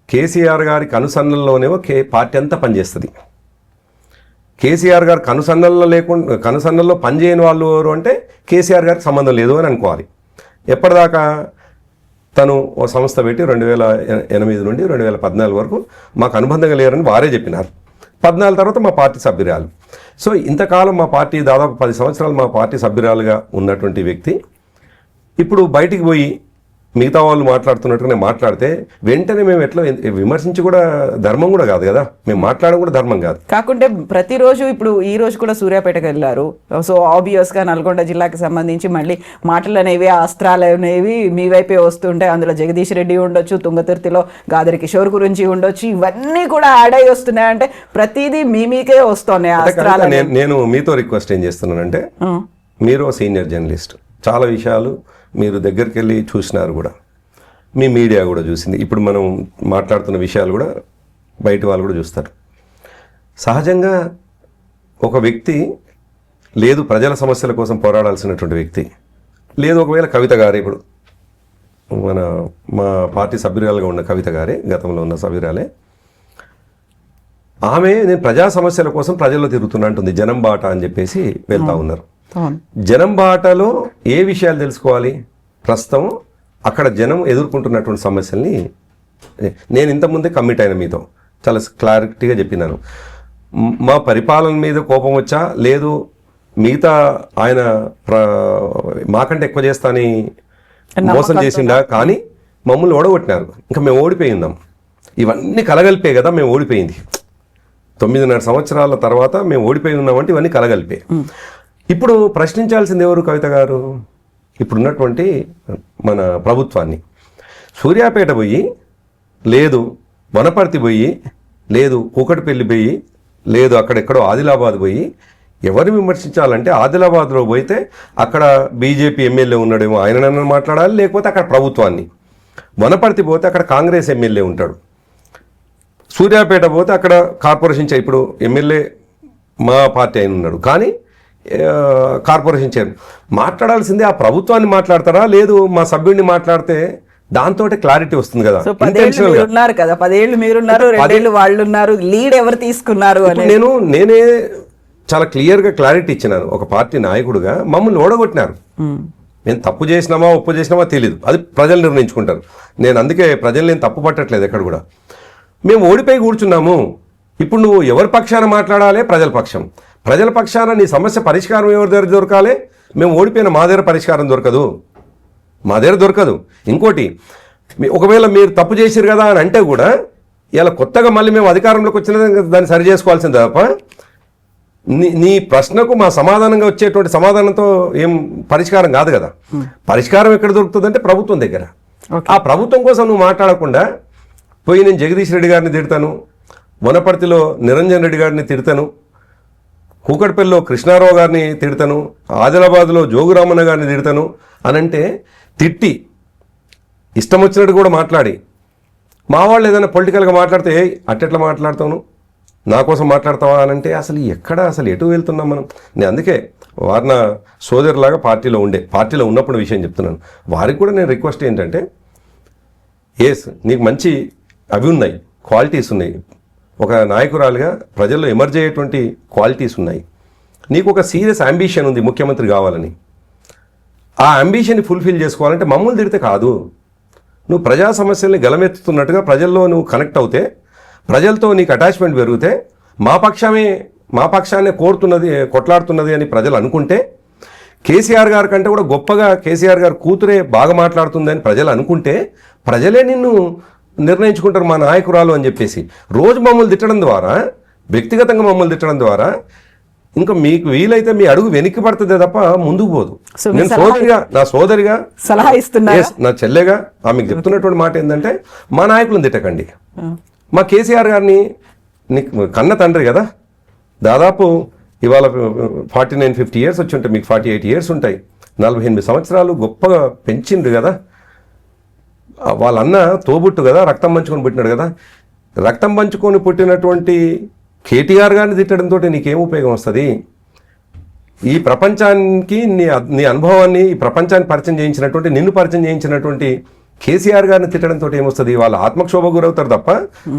Speaker 3: కేసీఆర్ గారి కనుసన్నల్లోనేమో పార్టీ అంతా పనిచేస్తుంది. కేసీఆర్ గారు కనుసన్నల్లో పనిచేయని వాళ్ళు ఎవరు అంటే కేసీఆర్ గారికి సంబంధం లేదు అని అనుకోవాలి. ఎప్పటిదాకా తను ఓ సంస్థ పెట్టి 2008 నుండి 2014 వరకు మాకు అనుబంధంగా లేరని వారే చెప్పినారు. 14 తర్వాత మా పార్టీ సభ్యురాలు. సో ఇంతకాలం మా పార్టీ దాదాపు 10 సంవత్సరాలు మా పార్టీ సభ్యురాలుగా ఉన్నటువంటి వ్యక్తి ఇప్పుడు బయటికి పోయి మిగతా వాళ్ళు మాట్లాడుతున్నట్టుగానే మాట్లాడితే వెంటనే మేము ఎట్లా విమర్శించి కూడా ధర్మం కూడా కాదు కదా, మేము మాట్లాడడం కూడా ధర్మం కాదు.
Speaker 2: కాకుంటే ప్రతిరోజు ఇప్పుడు ఈ రోజు కూడా సూర్యాపేటకు వెళ్ళారు. సో ఆబ్వియస్గా నల్గొండ జిల్లాకి సంబంధించి మళ్ళీ మాటలు అనేవి, అస్త్రాలు అనేవి మీ వైపే వస్తుంటాయి. అందులో జగదీష్ రెడ్డి ఉండొచ్చు, తుంగతుర్తిలో గాదరి కిషోర్ గురించి ఉండొచ్చు, ఇవన్నీ కూడా యాడ్ అయ్యి వస్తున్నాయి. అంటే ప్రతిదీ మీకే వస్తున్నాయి అస్త్రాలు.
Speaker 3: నేను మీతో రిక్వెస్ట్ ఏం చేస్తున్నానంటే, మీరు సీనియర్ జర్నలిస్ట్, చాలా విషయాలు మీరు దగ్గరికి వెళ్ళి చూసినారు కూడా, మీ మీడియా కూడా చూసింది. ఇప్పుడు మనం మాట్లాడుతున్న విషయాలు కూడా బయట వాళ్ళు కూడా చూస్తారు. సహజంగా ఒక వ్యక్తి లేదు ప్రజల సమస్యల కోసం పోరాడాల్సినటువంటి వ్యక్తి, లేదు ఒకవేళ కవిత గారే, ఇప్పుడు మా పార్టీ సభ్యురాలుగా ఉన్న కవిత గారే, గతంలో ఉన్న సభ్యురాలే, ఆమె నేను ప్రజా సమస్యల కోసం ప్రజల్లో తిరుగుతున్నా అంటుంది. జనం బాట అని చెప్పేసి వెళ్తా ఉన్నారు. జనం బాటలో ఏ విషయాలు తెలుసుకోవాలి? ప్రస్తుతం అక్కడ జనం ఎదుర్కొంటున్నటువంటి సమస్యల్ని నేను ఇంతకుముందే కమిట్ అయిన మీతో చాలా క్లారిటీగా చెప్పినాను. మా పరిపాలన మీద కోపం వచ్చా, లేదు మిగతా ఆయన మాకంటే ఎక్కువ చేస్తాని మోసం చేసిండా, కానీ మమ్మల్ని ఓడగొట్టినారు. ఇంకా మేము ఓడిపోయి ఉన్నాం. ఇవన్నీ కలగలిపే కదా మేము ఓడిపోయింది. 9.5 సంవత్సరాల తర్వాత మేము ఓడిపోయి ఉన్నామంటే ఇవన్నీ కలగలిపే. ఇప్పుడు ప్రశ్నించాల్సింది ఎవరు? కవిత గారు ఇప్పుడున్నటువంటి మన ప్రభుత్వాన్ని. సూర్యాపేట పోయి, లేదు వనపర్తి పోయి, లేదు కూకట్పల్లి పోయి, లేదు అక్కడెక్కడో ఆదిలాబాద్ పోయి ఎవరిని విమర్శించాలంటే ఆదిలాబాద్లో పోయితే అక్కడ బీజేపీ ఎమ్మెల్యే ఉన్నాడేమో ఆయననన్నా మాట్లాడాలి, లేకపోతే అక్కడ ప్రభుత్వాన్ని. వనపర్తి పోతే అక్కడ కాంగ్రెస్ ఎమ్మెల్యే ఉంటాడు. సూర్యాపేట పోతే అక్కడ కార్పొరేషన్ ఇప్పుడు ఎమ్మెల్యే మా పార్టీ అయిన ఉన్నాడు, కానీ కార్పొరేషన్ చైర్మన్. మాట్లాడాల్సిందే ఆ ప్రభుత్వాన్ని మాట్లాడతారా, లేదు మా సభ్యుడిని మాట్లాడితే దాంతో క్లారిటీ వస్తుంది కదా.
Speaker 2: 10 ఏళ్ళు మీరున్నారు, 2 ఏళ్ళు వాళ్ళు ఉన్నారు, లీడ్ ఎవరు తీసుకున్నారు అని
Speaker 3: నేనే చాలా క్లియర్గా క్లారిటీ ఇచ్చినాను. ఒక పార్టీ నాయకుడుగా మమ్మల్ని ఓడగొట్టినారు. నేను తప్పు చేసినామా ఒప్పు చేసినామా తెలియదు, అది ప్రజలు నిర్ణయించుకుంటారు. నేను అందుకే ప్రజలు నేను తప్పు పట్టట్లేదు ఎక్కడ కూడా. మేము ఓడిపోయి కూర్చున్నాము. ఇప్పుడు నువ్వు ఎవరి పక్షాన మాట్లాడాలి? ప్రజల పక్షం. ప్రజల పక్షాన నీ సమస్య పరిష్కారం ఎవరి దగ్గర దొరకాలి? మేము ఓడిపోయిన మా దగ్గర పరిష్కారం దొరకదు, మా దగ్గర దొరకదు. ఇంకోటి, ఒకవేళ మీరు తప్పు చేసిరు కదా అని అంటే కూడా ఇలా కొత్తగా మళ్ళీ మేము అధికారంలోకి వచ్చిన దాన్ని సరి చేసుకోవాల్సింది తప్ప నీ ప్రశ్నకు మా సమాధానంగా వచ్చేటువంటి సమాధానంతో ఏం పరిష్కారం కాదు కదా. పరిష్కారం ఎక్కడ దొరుకుతుందంటే ప్రభుత్వం దగ్గర. ఆ ప్రభుత్వం కోసం నువ్వు మాట్లాడకుండా పోయి నేను జగదీష్ రెడ్డి గారిని తిడతాను, వనపర్తిలో నిరంజన్ రెడ్డి గారిని తిడతాను, కూకట్పల్లిలో కృష్ణారావు గారిని తిడతాను, ఆదిలాబాద్లో జోగురామన్న గారిని తిడతాను అనంటే, తిట్టి ఇష్టం వచ్చినట్టు కూడా మాట్లాడి, మా వాళ్ళు ఏదైనా పొలిటికల్గా మాట్లాడితే అట్టెట్లా మాట్లాడతాను, నా కోసం మాట్లాడతావా అనంటే అసలు ఎటు వెళ్తున్నాం మనం? నేను అందుకే వారిన సోదరులాగా పార్టీలో ఉన్నప్పుడు విషయం చెప్తున్నాను. వారికి కూడా నేను రిక్వెస్ట్ ఏంటంటే, నీకు మంచి అవి ఉన్నాయి, క్వాలిటీస్ ఉన్నాయి, ఒక నాయకురాలుగా ప్రజల్లో ఎమర్జ్ అయ్యేటువంటి క్వాలిటీస్ ఉన్నాయి, నీకు ఒక సీరియస్ అంబిషన్ ఉంది ముఖ్యమంత్రి కావాలని. ఆ అంబిషన్ని ఫుల్ఫిల్ చేసుకోవాలంటే మమ్మల్ని తిడితే కాదు, నువ్వు ప్రజా సమస్యల్ని గలమెత్తుతున్నట్టుగా ప్రజల్లో నువ్వు కనెక్ట్ అవుతే ప్రజలతో నీకు అటాచ్మెంట్ పెరిగితే మా పక్షాన్నే కోరుతున్నది కొట్లాడుతున్నది అని ప్రజలు అనుకుంటే, కేసీఆర్ గారి కంటే కూడా గొప్పగా కేసీఆర్ గారి కూతురే బాగా మాట్లాడుతుందని ప్రజలు అనుకుంటే ప్రజలే నిన్ను నిర్ణయించుకుంటారు మా నాయకురాలు అని చెప్పేసి. రోజు మమ్మల్ని తిట్టడం ద్వారా, వ్యక్తిగతంగా మమ్మల్ని తిట్టడం ద్వారా ఇంకా మీకు వీలైతే మీ అడుగు వెనక్కి పడుతుంది తప్ప ముందుకు పోదు. నేను నా సోదరిగా
Speaker 2: సలహా ఇస్తున్నా,
Speaker 3: నా చెల్లెగా ఆమెకు చెప్తున్నటువంటి మాట ఏంటంటే, మా నాయకులను తిట్టకండి. మా కేసీఆర్ గారిని నీకు కన్న తండ్రి కదా, దాదాపు ఇవాళ 49-50 ఇయర్స్ వచ్చి ఉంటాయి, మీకు 48 ఇయర్స్ ఉంటాయి, 48 సంవత్సరాలు గొప్పగా పెంచిండు కదా. వాళ్ళ అన్న తోబుట్టు కదా, రక్తం పంచుకొని పుట్టినాడు కదా. రక్తం పంచుకొని పుట్టినటువంటి కేటీఆర్ గారిని తిట్టడంతో నీకేం ఉపయోగం వస్తుంది? ఈ ప్రపంచానికి నీ అనుభవాన్ని ఈ ప్రపంచాన్ని పరిచయం చేయించినటువంటి, నిన్ను పరిచయం చేయించినటువంటి కేసీఆర్ గారిని తిట్టడంతో ఏమొస్తుంది? వాళ్ళ ఆత్మక్షోభ గురవుతారు తప్ప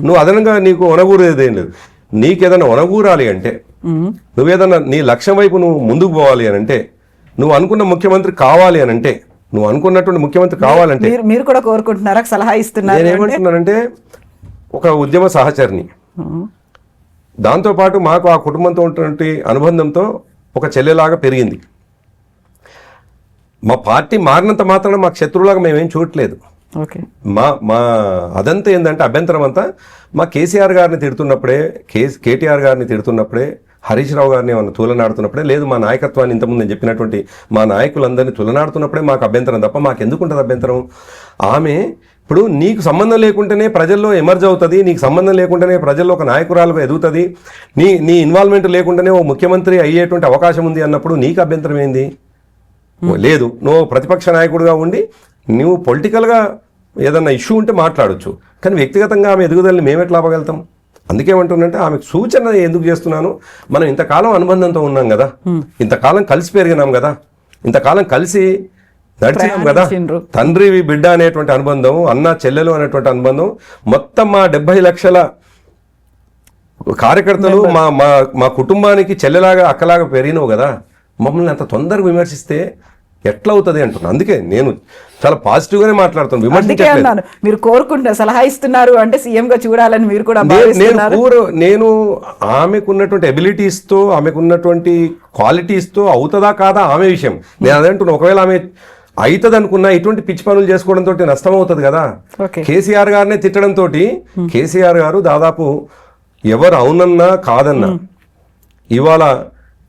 Speaker 3: నువ్వు అదనంగా నీకు ఒనగూరేదేం లేదు. నీకేదైనా ఒనగూరాలి అంటే, నువ్వేదన్నా నీ లక్ష్యం వైపు నువ్వు ముందుకు పోవాలి అని అంటే, నువ్వు అనుకున్న ముఖ్యమంత్రి కావాలి అని అంటే, నువ్వు అనుకున్నటువంటి ముఖ్యమంత్రి కావాలంటే,
Speaker 2: మీరు కూడా కోరుకుంటున్నారా, సలహా ఇస్తున్నారు?
Speaker 3: నేనేమంటున్నానంటే, ఒక ఉద్యమ సహచరిని, దాంతోపాటు మాకు ఆ కుటుంబంతో ఉన్నటువంటి అనుబంధంతో ఒక చెల్లెలాగా పెరిగింది. మా పార్టీ మారినంత మాత్రాన మాకు శత్రువులాగా మేమేం చూడట్లేదు.
Speaker 2: ఓకే,
Speaker 3: మా అదంతా ఏంటంటే అభ్యంతరం అంతా మా కేసీఆర్ గారిని తిడుతున్నప్పుడే, కేటీఆర్ గారిని తిడుతున్నప్పుడే, హరీష్ రావు గారిని ఏమన్నా తులనాడుతున్నప్పుడే, లేదు మా నాయకత్వాన్ని ఇంతకుముందు నేను చెప్పినటువంటి మా నాయకులందరినీ తులనాడుతున్నప్పుడే మాకు అభ్యంతరం తప్ప మాకు ఎందుకు ఉంటుంది అభ్యంతరం? ఆమె ఇప్పుడు నీకు సంబంధం లేకుండానే ప్రజల్లో ఎమర్జ్ అవుతుంది, నీకు సంబంధం లేకుండానే ప్రజల్లో ఒక నాయకురాలుగా ఎదుగుతుంది, నీ ఇన్వాల్వ్మెంట్ లేకుండానే ఓ ముఖ్యమంత్రి అయ్యేటువంటి అవకాశం ఉంది అన్నప్పుడు నీకు అభ్యంతరం ఏంది? లేదు, నువ్వు ప్రతిపక్ష నాయకుడిగా ఉండి నువ్వు పొలిటికల్గా ఏదన్నా ఇష్యూ ఉంటే మాట్లాడొచ్చు, కానీ వ్యక్తిగతంగా ఆమె ఎదుగుదలని మేము ఎట్లా ఆపగలుగుతాం? అందుకేమంటుందంటే, ఆమెకు సూచన ఎందుకు చేస్తున్నాను, మనం ఇంతకాలం అనుబంధంతో ఉన్నాం కదా, ఇంతకాలం కలిసి పెరిగినాం కదా, ఇంతకాలం కలిసి నడిచినాం కదా, తండ్రి బిడ్డ అనేటువంటి అనుబంధం, అన్న చెల్లెలు అనేటువంటి అనుబంధం, మొత్తం మా 70 లక్షల కార్యకర్తలు మా కుటుంబానికి చెల్లెలాగా అక్కలాగా పెరిగినావు కదా, మమ్మల్ని అంత తొందరగా విమర్శిస్తే ఎట్లా అవుతుంది అంటున్నాను. అందుకే నేను చాలా పాజిటివ్గానే మాట్లాడుతాను, విమర్శించట్లేదు.
Speaker 2: మీరు కోరుకుంటున్నారు, సలహా ఇస్తున్నారు అంటే సీఎంగా చూడాలని మీరు కూడా
Speaker 3: నేను ఆమెకున్నటువంటి ఎబిలిటీస్తో, ఆమెకున్నటువంటి క్వాలిటీస్తో అవుతుందా కాదా ఆమె విషయం. నేను అదంటున్నా, ఒకవేళ ఆమె అవుతుంది అనుకున్నా ఇటువంటి పిచ్చి పనులు చేసుకోవడంతో నష్టం అవుతుంది కదా. కేసీఆర్ గారినే తిట్టడంతో కేసీఆర్ గారు దాదాపు ఎవరు అవునన్నా కాదన్నా ఇవాళ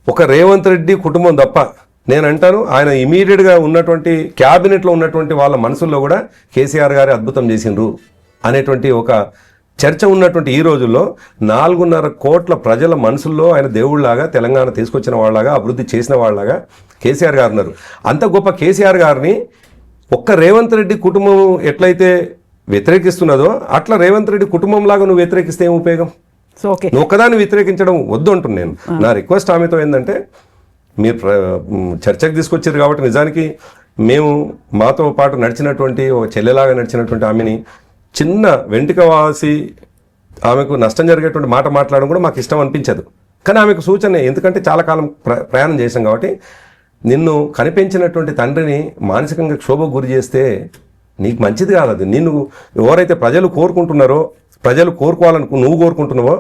Speaker 3: ఒక రేవంత్ రెడ్డి కుటుంబం తప్ప నేను అంటాను, ఆయన ఇమీడియట్గా ఉన్నటువంటి క్యాబినెట్లో ఉన్నటువంటి వాళ్ళ మనసుల్లో కూడా కేసీఆర్ గారే అద్భుతం చేసిండ్రు అనేటువంటి ఒక చర్చ ఉన్నటువంటి ఈ రోజుల్లో 4.5 కోట్ల ప్రజల మనసుల్లో ఆయన దేవుళ్లాగా, తెలంగాణ తీసుకొచ్చిన వాళ్ళలాగా, అభివృద్ధి చేసిన వాళ్ళలాగా కేసీఆర్ గారు ఉన్నారు. అంత గొప్ప కేసీఆర్ గారిని ఒక్క రేవంత్ రెడ్డి కుటుంబం ఎట్లయితే వ్యతిరేకిస్తున్నదో అట్లా రేవంత్ రెడ్డి కుటుంబం లాగా నువ్వు వ్యతిరేకిస్తే ఏం ఉపయోగం? నువ్వు ఒక్కదాన్ని వ్యతిరేకించడం వద్దు అంటున్నాను నేను. నా రిక్వెస్ట్ ఆమెతో ఏంటంటే, మీరు చర్చకు తీసుకొచ్చారు కాబట్టి నిజానికి మేము మాతో పాటు నడిచినటువంటి ఒక చెల్లెలాగా నడిచినటువంటి ఆమెని చిన్న వెంటిక వాసి ఆమెకు నష్టం జరిగేటువంటి మాట మాట్లాడడం కూడా మాకు ఇష్టం అనిపించదు. కానీ ఆమెకు సూచన, ఎందుకంటే చాలా కాలం ప్రయాణం చేసాం కాబట్టి, నిన్ను కనిపించినటువంటి తండ్రిని మానసికంగా క్షోభకు గురి చేస్తే నీకు మంచిది కాదు. అది నిన్ను ఎవరైతే ప్రజలు కోరుకుంటున్నారో, ప్రజలు నువ్వు కోరుకుంటున్నావో,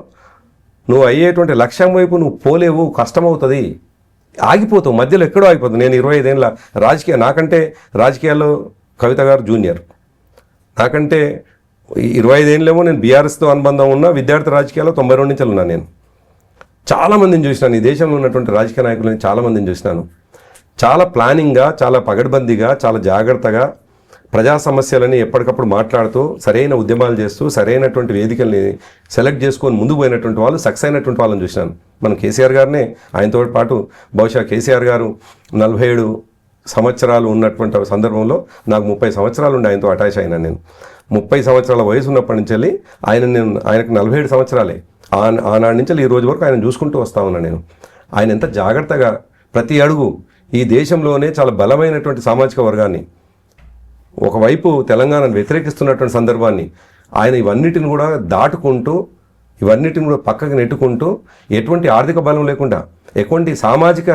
Speaker 3: నువ్వు అయ్యేటువంటి లక్ష్యం వైపు నువ్వు పోలేవు, కష్టమవుతుంది, ఆగిపోతావు, మధ్యలో ఎక్కడో ఆగిపోతుంది. నేను 25 ఏళ్ళ నాకంటే రాజకీయాల్లో కవిత గారు జూనియర్, నాకంటే 25 ఏళ్ళేమో నేను బీఆర్ఎస్తో అనుబంధం ఉన్న విద్యార్థి రాజకీయాల్లో 92 నుంచి ఉన్నాను. నేను చాలామందిని చూసినాను, ఈ దేశంలో ఉన్నటువంటి రాజకీయ నాయకులని చాలామందిని చూసినాను. చాలా ప్లానింగ్గా, చాలా పగడ్బందీగా, చాలా జాగ్రత్తగా ప్రజా సమస్యలని ఎప్పటికప్పుడు మాట్లాడుతూ, సరైన ఉద్యమాలు చేస్తూ, సరైనటువంటి వేదికల్ని సెలెక్ట్ చేసుకొని ముందుకు పోయినటువంటి వాళ్ళు, సక్సెస్ అయినటువంటి వాళ్ళని చూసినాను. మనం కేసీఆర్ గారినే, ఆయనతో పాటు బహుశా కేసీఆర్ గారు 47 సంవత్సరాలు ఉన్నటువంటి సందర్భంలో నాకు 30 సంవత్సరాలు ఉండి ఆయనతో అటాచ్ అయినా. నేను 30 సంవత్సరాల వయసు ఉన్నప్పటి నుంచి ఆయనకు 47 సంవత్సరాలే. ఆనాటి నుంచి ఈ రోజు వరకు ఆయన చూసుకుంటూ వస్తా ఉన్నా నేను. ఆయన ఎంత జాగ్రత్తగా ప్రతి అడుగు ఈ దేశంలోనే చాలా బలమైనటువంటి సామాజిక వర్గాన్ని, ఒకవైపు తెలంగాణను వ్యతిరేకిస్తున్నటువంటి సందర్భాన్ని ఆయన ఇవన్నిటిని కూడా దాటుకుంటూ, ఇవన్నిటిని కూడా పక్కకు నెట్టుకుంటూ, ఎటువంటి ఆర్థిక బలం లేకుండా, ఎటువంటి సామాజిక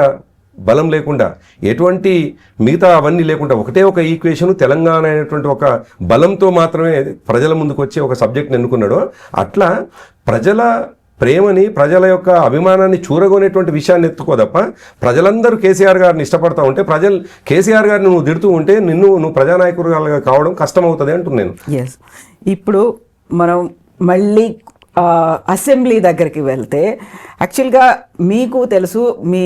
Speaker 3: బలం లేకుండా, ఎటువంటి మిగతా అవన్నీ లేకుండా ఒకటే ఒక ఈక్వేషన్ తెలంగాణ అనేటువంటి ఒక బలంతో మాత్రమే ప్రజల ముందుకు వచ్చి ఒక సబ్జెక్ట్ని ఎన్నుకున్నాడో, అట్లా ప్రజల ప్రేమని, ప్రజల యొక్క అభిమానాన్ని చూరగొనేటువంటి విషయాన్ని ఎత్తుకోదప్ప ప్రజలందరూ కేసీఆర్ గారిని ఇష్టపడతా ఉంటే, ప్రజలు కేసీఆర్ గారిని నువ్వు తిడుతూ ఉంటే నువ్వు ప్రజానాయకులుగా కావడం కష్టమవుతుంది అంటున్నాను.
Speaker 2: ఎస్, ఇప్పుడు మనం మళ్ళీ అసెంబ్లీ దగ్గరికి వెళ్తే యాక్చువల్గా మీకు తెలుసు మీ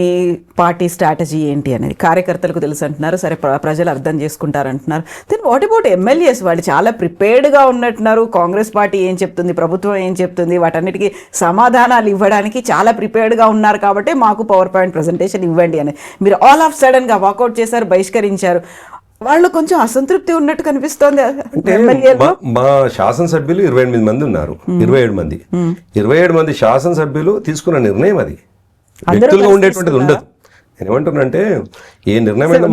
Speaker 2: పార్టీ స్ట్రాటజీ ఏంటి అనేది, కార్యకర్తలకు తెలుసు అంటున్నారు, సరే ప్రజలు అర్థం చేసుకుంటారు అంటున్నారు. Then what about MLAs? వాళ్ళు చాలా ప్రిపేర్డ్గా ఉన్నట్టున్నారు. కాంగ్రెస్ పార్టీ ఏం చెప్తుంది, ప్రభుత్వం ఏం చెప్తుంది, వాటన్నిటికీ సమాధానాలు ఇవ్వడానికి చాలా ప్రిపేర్డ్గా ఉన్నారు. కాబట్టి మాకు పవర్ పాయింట్ ప్రజెంటేషన్ ఇవ్వండి అని మీరు ఆల్ ఆఫ్ సడన్గా వాకౌట్ చేశారు, బహిష్కరించారు. వాళ్ళు కొంచెం అసంతృప్తి ఉన్నట్టు కనిపిస్తోంది.
Speaker 3: అంటే మా శాసనసభ్యులు 28 మంది ఉన్నారు, 27 మంది శాసనసభ్యులు తీసుకున్న నిర్ణయం అది, వ్యక్తులుగా ఉండేటువంటిది ఉండదు. నేనేమంటున్నానంటే ఏ నిర్ణయం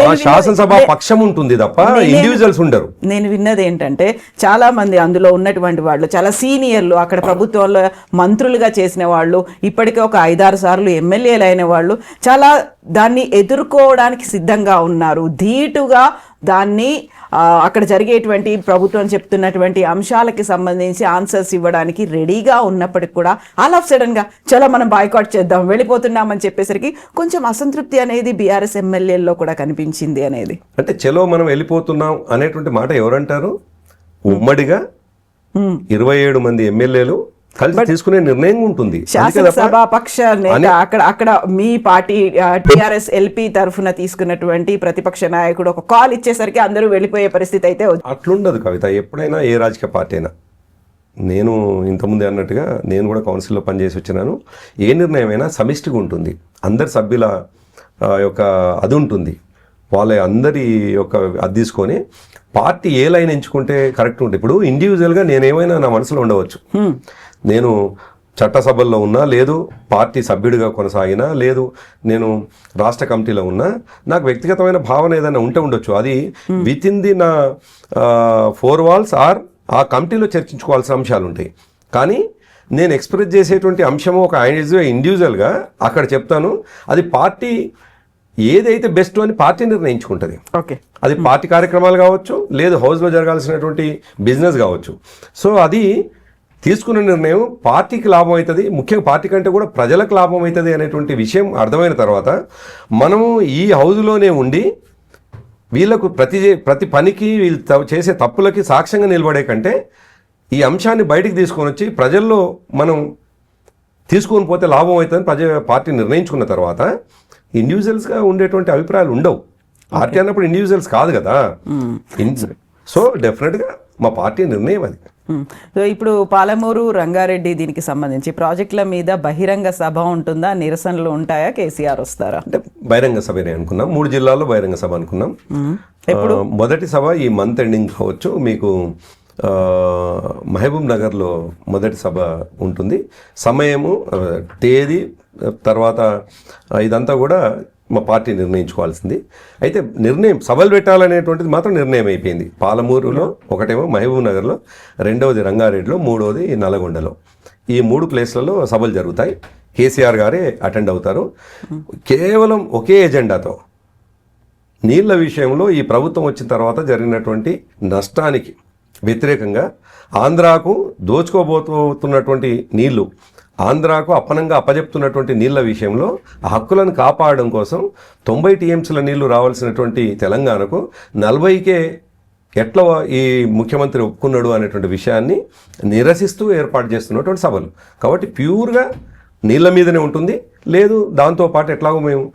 Speaker 3: మా శాసనసభ పక్షం ఉంటుంది తప్ప ఇండివిజువల్స్ ఉండరు.
Speaker 2: నేను విన్నది ఏంటంటే చాలా మంది అందులో ఉన్నటువంటి వాళ్ళు చాలా సీనియర్లు, అక్కడ ప్రభుత్వంలో మంత్రులుగా చేసిన వాళ్ళు, ఇప్పటికే ఒక 5-6 సార్లు ఎమ్మెల్యేలు అయిన వాళ్ళు చాలా దాన్ని ఎదుర్కోవడానికి సిద్ధంగా ఉన్నారు. ధీటుగా దాన్ని అక్కడ జరిగేటువంటి ప్రభుత్వం చెప్తున్నటువంటి అంశాలకి సంబంధించి ఆన్సర్స్ ఇవ్వడానికి రెడీగా ఉన్నప్పటికి కూడా ఆల్ ఆఫ్ సడన్గా చలో మనం బాయ్కాట్ చేద్దాం, వెళ్ళిపోతున్నామని చెప్పేసరికి కొంచెం అసంతృప్తి అనేది బీఆర్ఎస్ ఎమ్మెల్యేల్లో కూడా కనిపించింది అనేది.
Speaker 3: అంటే చలో మనం వెళ్ళిపోతున్నాం అనేటువంటి మాట ఎవరంటారు? ఉమ్మడిగా 27 మంది ఎమ్మెల్యేలు కలిసి తీసుకునే నిర్ణయం ఉంటుంది.
Speaker 2: శాసనసభాపక్ష నేత అక్కడ మీ పార్టీ టిఆర్ఎస్ ఎల్పీ తరఫున తీసుకున్నటువంటి ప్రతిపక్ష నాయకుడు ఒక కాల్ ఇచ్చేసరికి అందరూ వెళ్ళిపోయే పరిస్థితి అయితే
Speaker 3: అట్లుండదు కవిత. ఎప్పుడైనా ఏ రాజకీయ పార్టీ అయినా, నేను ఇంతకుముందే అన్నట్టుగా నేను కూడా కౌన్సిల్లో పనిచేసి వచ్చినాను, ఏ నిర్ణయం అయినా సమిష్టిగా ఉంటుంది. అందరి సభ్యుల యొక్క అది ఉంటుంది, వాళ్ళ అందరి యొక్క అది తీసుకొని పార్టీ ఏ లైన్ ఎంచుకుంటే కరెక్ట్ ఉంటుంది. ఇప్పుడు ఇండివిజువల్గా నేనేమైనా నా మనసులో ఉండవచ్చు, నేను చట్టసభల్లో ఉన్నా, లేదు పార్టీ సభ్యుడిగా కొనసాగినా, లేదు నేను రాష్ట్ర కమిటీలో ఉన్నా, నాకు వ్యక్తిగతమైన భావన ఏదైనా ఉంటే ఉండొచ్చు. అది విత్ ఇన్ ది నా 4 walls ఆర్ ఆ కమిటీలో చర్చించుకోవాల్సిన అంశాలు ఉంటాయి. కానీ నేను ఎక్స్ప్రెస్ చేసేటువంటి అంశము ఒక ఇండివిజువల్గా అక్కడ చెప్తాను. అది పార్టీ ఏదైతే బెస్ట్ అని పార్టీ నిర్ణయించుకుంటుంది.
Speaker 2: ఓకే,
Speaker 3: అది పార్టీ కార్యక్రమాలు కావచ్చు, లేదు హౌస్లో జరగాల్సినటువంటి బిజినెస్ కావచ్చు. సో అది తీసుకున్న నిర్ణయం పార్టీకి లాభం అవుతుంది, ముఖ్యంగా పార్టీ కంటే కూడా ప్రజలకు లాభం అవుతుంది అనేటువంటి విషయం అర్థమైన తర్వాత మనము ఈ హౌస్లోనే ఉండి వీళ్ళకు ప్రతి పనికి వీళ్ళు చేసే తప్పులకి సాక్ష్యంగా నిలబడే కంటే ఈ అంశాన్ని బయటికి తీసుకొని వచ్చి ప్రజల్లో మనం తీసుకొని పోతే లాభం అవుతుందని పార్టీ నిర్ణయించుకున్న తర్వాత ఇండివిజువల్స్గా ఉండేటువంటి అభిప్రాయాలు ఉండవు. పార్టీ అన్నప్పుడు ఇండివిజువల్స్ కాదు కదా. సో డెఫినెట్గా మా పార్టీ నిర్ణయం అది.
Speaker 2: సో ఇప్పుడు పాలమూరు రంగారెడ్డి దీనికి సంబంధించి ప్రాజెక్టుల మీద బహిరంగ సభ ఉంటుందా, నిరసనలు ఉంటాయా, కేసీఆర్ వస్తారా?
Speaker 3: అంటే బహిరంగ సభనే అనుకున్నాం, 3 జిల్లాల్లో బహిరంగ సభ అనుకున్నాం. మొదటి సభ ఈ మంత్ ఎండింగ్ కావచ్చు, మీకు మహబూబ్ నగర్లో మొదటి సభ ఉంటుంది. సమయము, తేదీ, తర్వాత ఇదంతా కూడా మా పార్టీ నిర్ణయించుకోవాల్సింది. అయితే నిర్ణయం సభలు పెట్టాలనేటువంటిది మాత్రం నిర్ణయం అయిపోయింది. పాలమూరులో ఒకటేమో, మహబూబ్ నగర్లో, రెండవది రంగారెడ్డిలో, మూడవది నల్గొండలో. ఈ 3 ప్లేస్లలో సభలు జరుగుతాయి. కేసీఆర్ గారే అటెండ్ అవుతారు. కేవలం ఒకే ఎజెండాతో నీళ్ల విషయంలో ఈ ప్రభుత్వం వచ్చిన తర్వాత జరిగినటువంటి నష్టానికి వ్యతిరేకంగా ఆంధ్రాకు దోచుకోబోతున్నటువంటి నీళ్లు, ఆంధ్రాకు అప్పనంగా అప్పజెప్తున్నటువంటి నీళ్ల విషయంలో ఆ హక్కులను కాపాడడం కోసం 90 టీఎంసీల నీళ్లు రావాల్సినటువంటి తెలంగాణకు 40కే ఎట్లా ఈ ముఖ్యమంత్రి ఒప్పుకున్నాడు అనేటువంటి విషయాన్ని నిరసిస్తూ ఏర్పాటు చేస్తున్నటువంటి సభలు. కాబట్టి ప్యూర్గా నీళ్ల మీదనే ఉంటుంది. లేదు దాంతోపాటు ఎట్లాగో మేము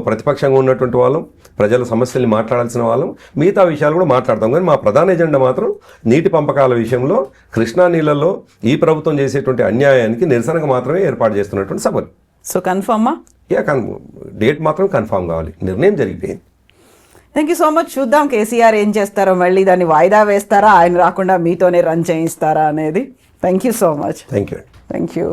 Speaker 3: ప్రతిపక్షంగా ఉన్నటువంటి వాళ్ళం, ప్రజల సమస్యల్ని మాట్లాడాల్సిన వాళ్ళం, మిగతా విషయాలు కూడా మాట్లాడతాం. కానీ మా ప్రధాన ఎజెండా మాత్రం నీటి పంపకాల విషయంలో కృష్ణా నీళ్ళల్లో ఈ ప్రభుత్వం చేసేటువంటి అన్యాయానికి నిరసనగా మాత్రమే ఏర్పాటు చేస్తున్నటువంటి సభలు.
Speaker 2: సో కన్ఫర్మా?
Speaker 3: డేట్ మాత్రం కన్ఫర్మ్ కావాలి. నిర్ణయం జరిగిపోయింది.
Speaker 2: Thank you so much. చూద్దాం కేసీఆర్ ఏం చేస్తారో, మళ్ళీ దాన్ని వాయిదా వేస్తారా, ఆయన రాకుండా మీతోనే రన్ చేయిస్తారా అనేది. Thank you so much.
Speaker 3: Thank you.
Speaker 2: Thank you.